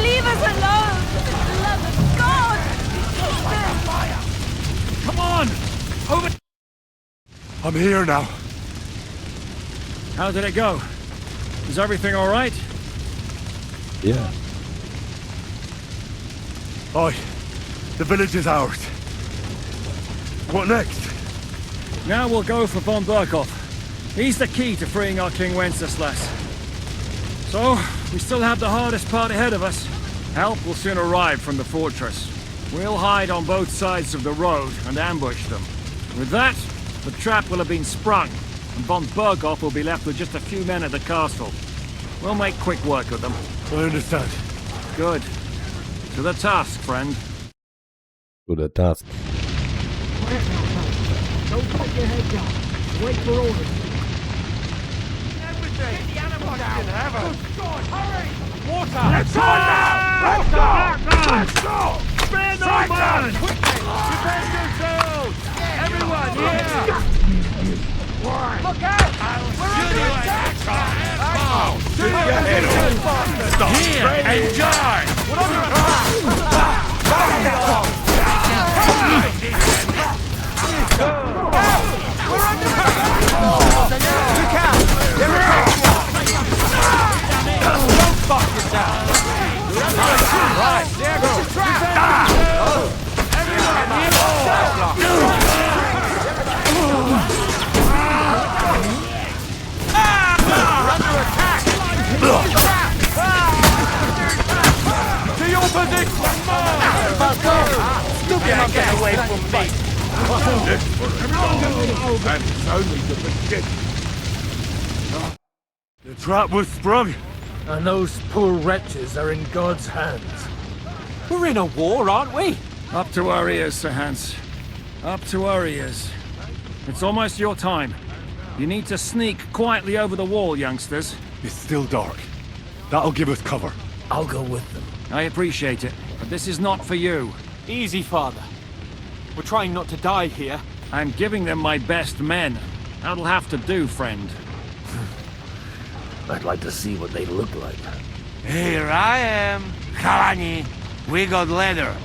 Leave us alone! For the love of God! Fire! Come on! Over! I'm here now. How did it go? Is everything all right? Yeah. Aye. The village is ours. What next? Now we'll go for von Berkhoff. He's the key to freeing our King Wenceslas. So, we still have the hardest part ahead of us. Help will soon arrive from the fortress. We'll hide on both sides of the road and ambush them. With that, the trap will have been sprung, and von Berkhoff will be left with just a few men at the castle. We'll make quick work of them. I understand. Good. To the task, friend. To the task. Don't put your head down. Wait for orders. Everything! Get the animals down! Good God, hurry! Water! Let's go now! Let's go! Let's go! Spare no man! Defend yourselves! Everyone, here! Look out! We're under attack! Shoot your head off! Stop! Here, enjoy! We're under attack! We're under attack! Look out! They're attacking us! Don't fuck yourself! Right, there goes the trap! Everyone, we're under attack! To your position! You can't get away from me! And it's only the beginning. The trap was sprung. And those poor wretches are in God's hands. We're in a war, aren't we? Up to our ears, Sir Hans. Up to our ears. It's almost your time. You need to sneak quietly over the wall, youngsters. It's still dark. That'll give us cover. I'll go with them. I appreciate it, but this is not for you. Easy, Father. We're trying not to die here. I'm giving them my best men. That'll have to do, friend. I'd like to see what they look like. Here I am. Kalani, we got leather.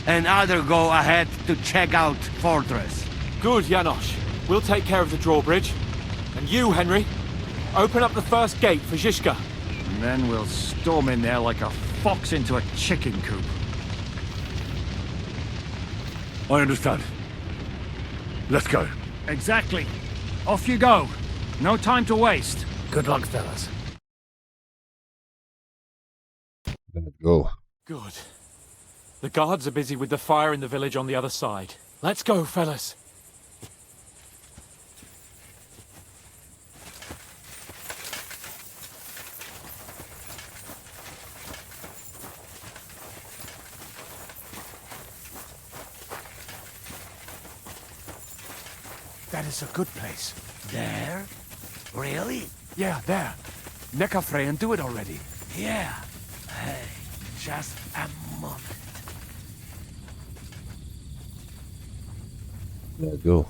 And other go ahead to check out fortress. Good, Janosch. We'll take care of the drawbridge. And you, Henry, open up the first gate for Zizka. And then we'll storm in there like a fox into a chicken coop. I understand. Let's go. Exactly. Off you go. No time to waste. Good luck, fellas. Let's go. Good. The guards are busy with the fire in the village on the other side. Let's go, fellas. That is a good place. There? Really? Yeah, there. Neckarfrey and do it already. Yeah. Hey, just a moment. Let's go.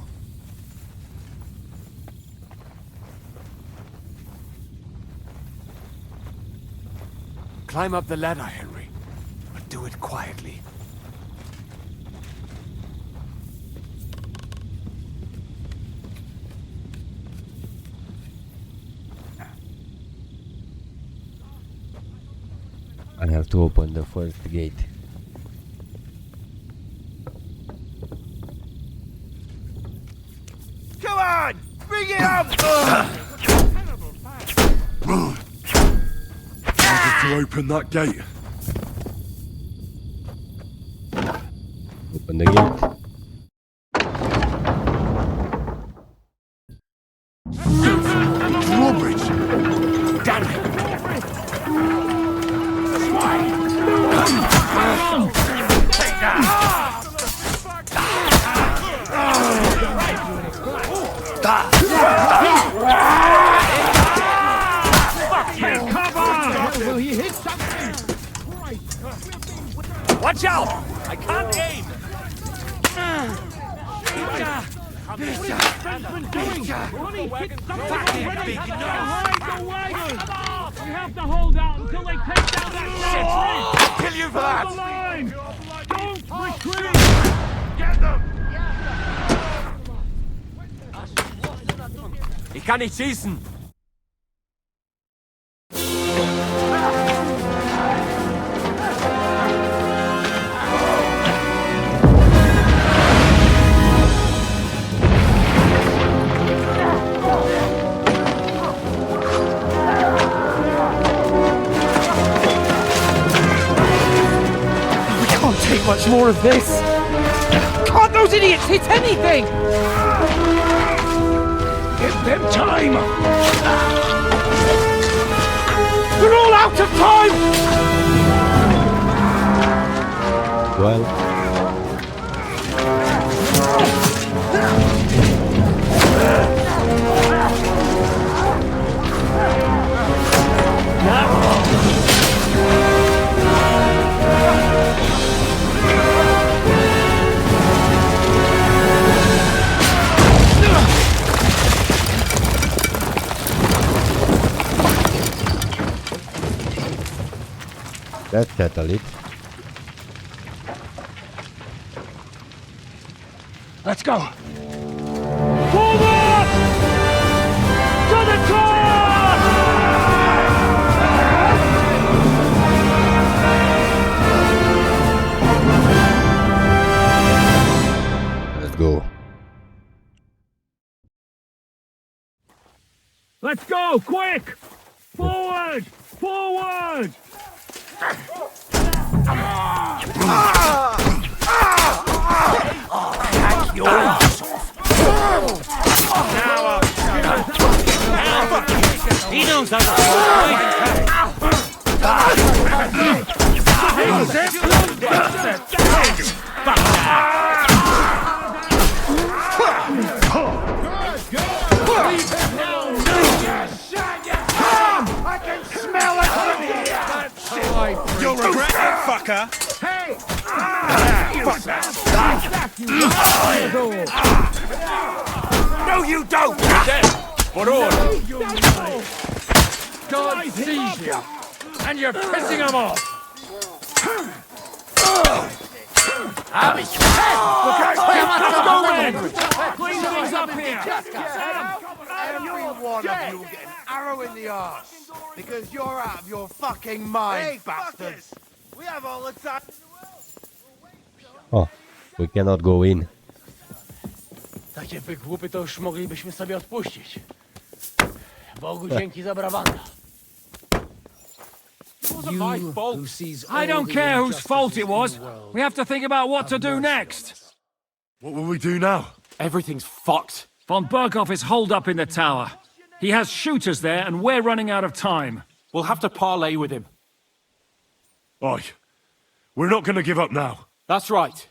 Climb up the ladder, Henry. But do it quietly. I have to open the first gate. Come on! Bring it up! To open that gate. Open the gate. Drawbridge! Damn it! Take that! Fuck you! Cover! Will he hit something? Watch out! I can't aim! We have to hold out until they take down that I'll kill you for that! line! Don't retreat! Get them! Ich kann nicht schießen! Take much more of this. Can't those idiots hit anything? Give them time! We're all out of time! Well. That settled it. Let's go! Forward! To the top! Let's go. Let's go! Quick! Forward! Forward! Hack your ass off! He knows how to I can smell it from here! You'll regret it, fucker! Hey! No, you don't! Dead! For order! Go sword sees you, and you're pissing him off. I'll be Clean things up here! Every one of you will get an arrow in the arse. Because you're out of your fucking mind, bastards. We have all the time in the world. Oh, we cannot go in. Takie wygłupy to już moglibyśmy sobie odpuścić. Bogu dzięki za brawanda. I don't care whose fault it was. We have to think about what to do next. What will we do now? Everything's fucked. Von Berghoff is holed up in the tower. He has shooters there, and we're running out of time. We'll have to parley with him. Oi, we're not going to give up now. That's right.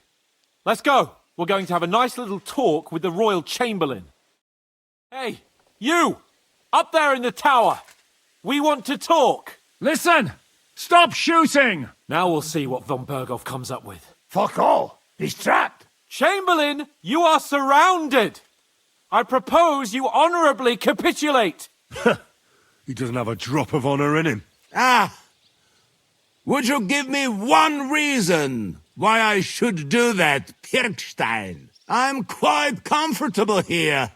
Let's go. We're going to have a nice little talk with the Royal Chamberlain. Hey, you! Up there in the tower! We want to talk! Listen! Stop shooting! Now we'll see what von Berghoff comes up with. Fuck all! He's trapped! Chamberlain, you are surrounded! I propose you honourably capitulate! He doesn't have a drop of honor in him. Ah! Would you give me one reason why I should do that, Pirkstein? I'm quite comfortable here.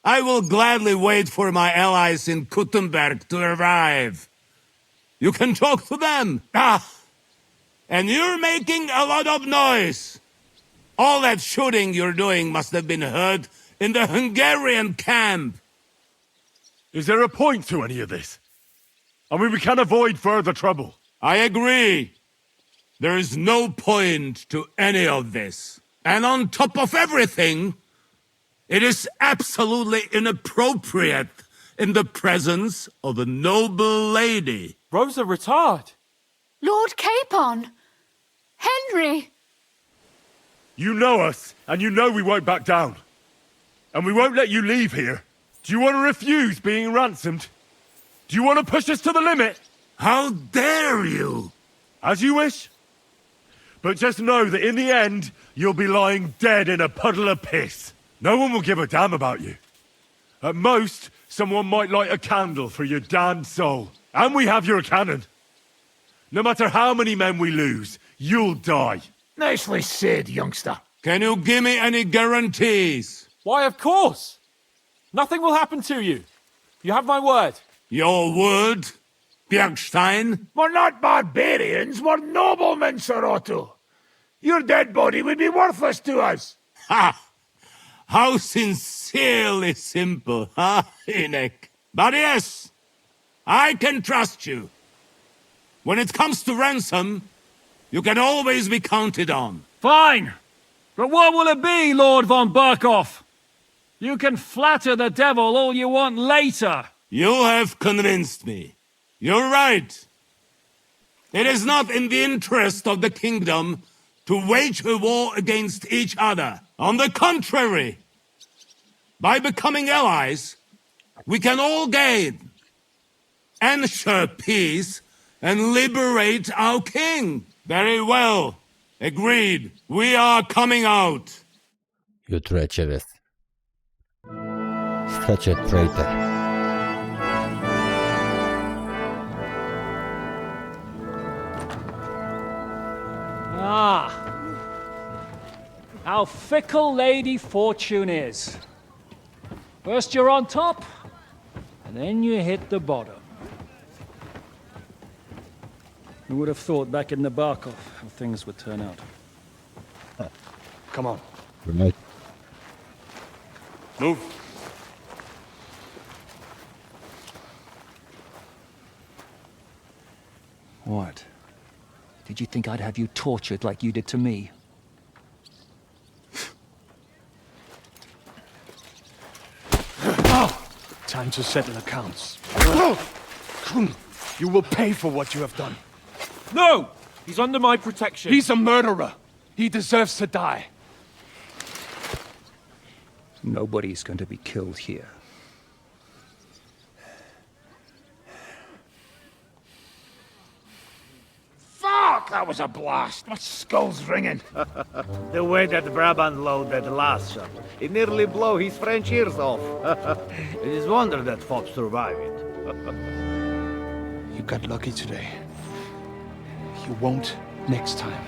I will gladly wait for my allies in Kuttenberg to arrive. You can talk to them. Ah! And you're making a lot of noise. All that shooting you're doing must have been heard in the Hungarian camp. Is there a point to any of this? I mean, we can avoid further trouble. I agree. There is no point to any of this. And on top of everything, it is absolutely inappropriate in the presence of a noble lady. Rosa Retard. Lord Capon! Henry! You know us, and you know we won't back down. And we won't let you leave here. Do you want to refuse being ransomed? Do you want to push us to the limit? How dare you? As you wish. But just know that in the end, you'll be lying dead in a puddle of piss. No one will give a damn about you. At most, someone might light a candle for your damned soul. And we have your cannon. No matter how many men we lose, you'll die. Nicely said, youngster. Can you give me any guarantees? Why, of course. Nothing will happen to you. You have my word. Your word, Bjergstein? We're not barbarians, we're noblemen, Sir Otto. Your dead body would be worthless to us. Ha! How sincerely simple, huh, Enoch? But yes, I can trust you. When it comes to ransom, you can always be counted on. Fine! But what will it be, Lord von Berghoff? You can flatter the devil all you want later. You have convinced me. You're right. It is not in the interest of the kingdom to wage a war against each other. On the contrary, by becoming allies, we can all gain, ensure peace, and liberate our king. Very well. Agreed. We are coming out. You treacherous. Such a traitor. Ah. How fickle Lady Fortune is. First you're on top, and then you hit the bottom. Who would have thought back in the Barkov how things would turn out? Come on. Right. Move. What? Did you think I'd have you tortured like you did to me? Time to settle accounts. You will pay for what you have done. No! He's under my protection. He's a murderer. He deserves to die. Nobody's going to be killed here. Fuck! That was a blast. My skull's ringing. The way that Brabant loaded that last shot, it nearly blew his French ears off. It is wonder that Fox survived it. You got lucky today. You won't next time.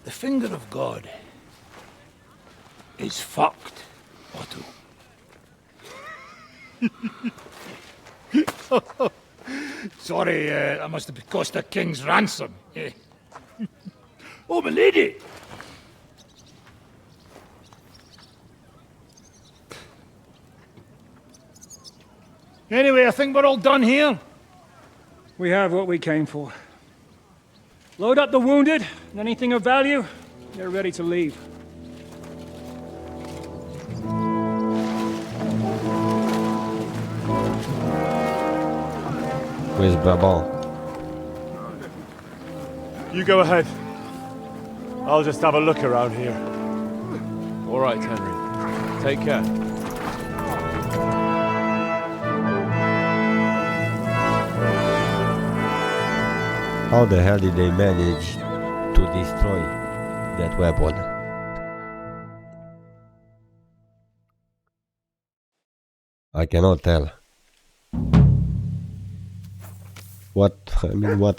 The finger of God is fucked, Otto. Sorry, that must have cost a king's ransom. Oh, my lady! Anyway, I think we're all done here. We have what we came for. Load up the wounded, and anything of value, they're ready to leave. Where's Brabant? You go ahead. I'll just have a look around here. All right, Henry. Take care. How the hell did they manage to destroy that weapon? I cannot tell. What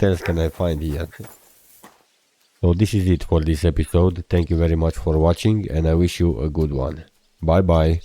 else can I find here? So this is it for this episode. Thank you very much for watching and I wish you a good one. Bye bye.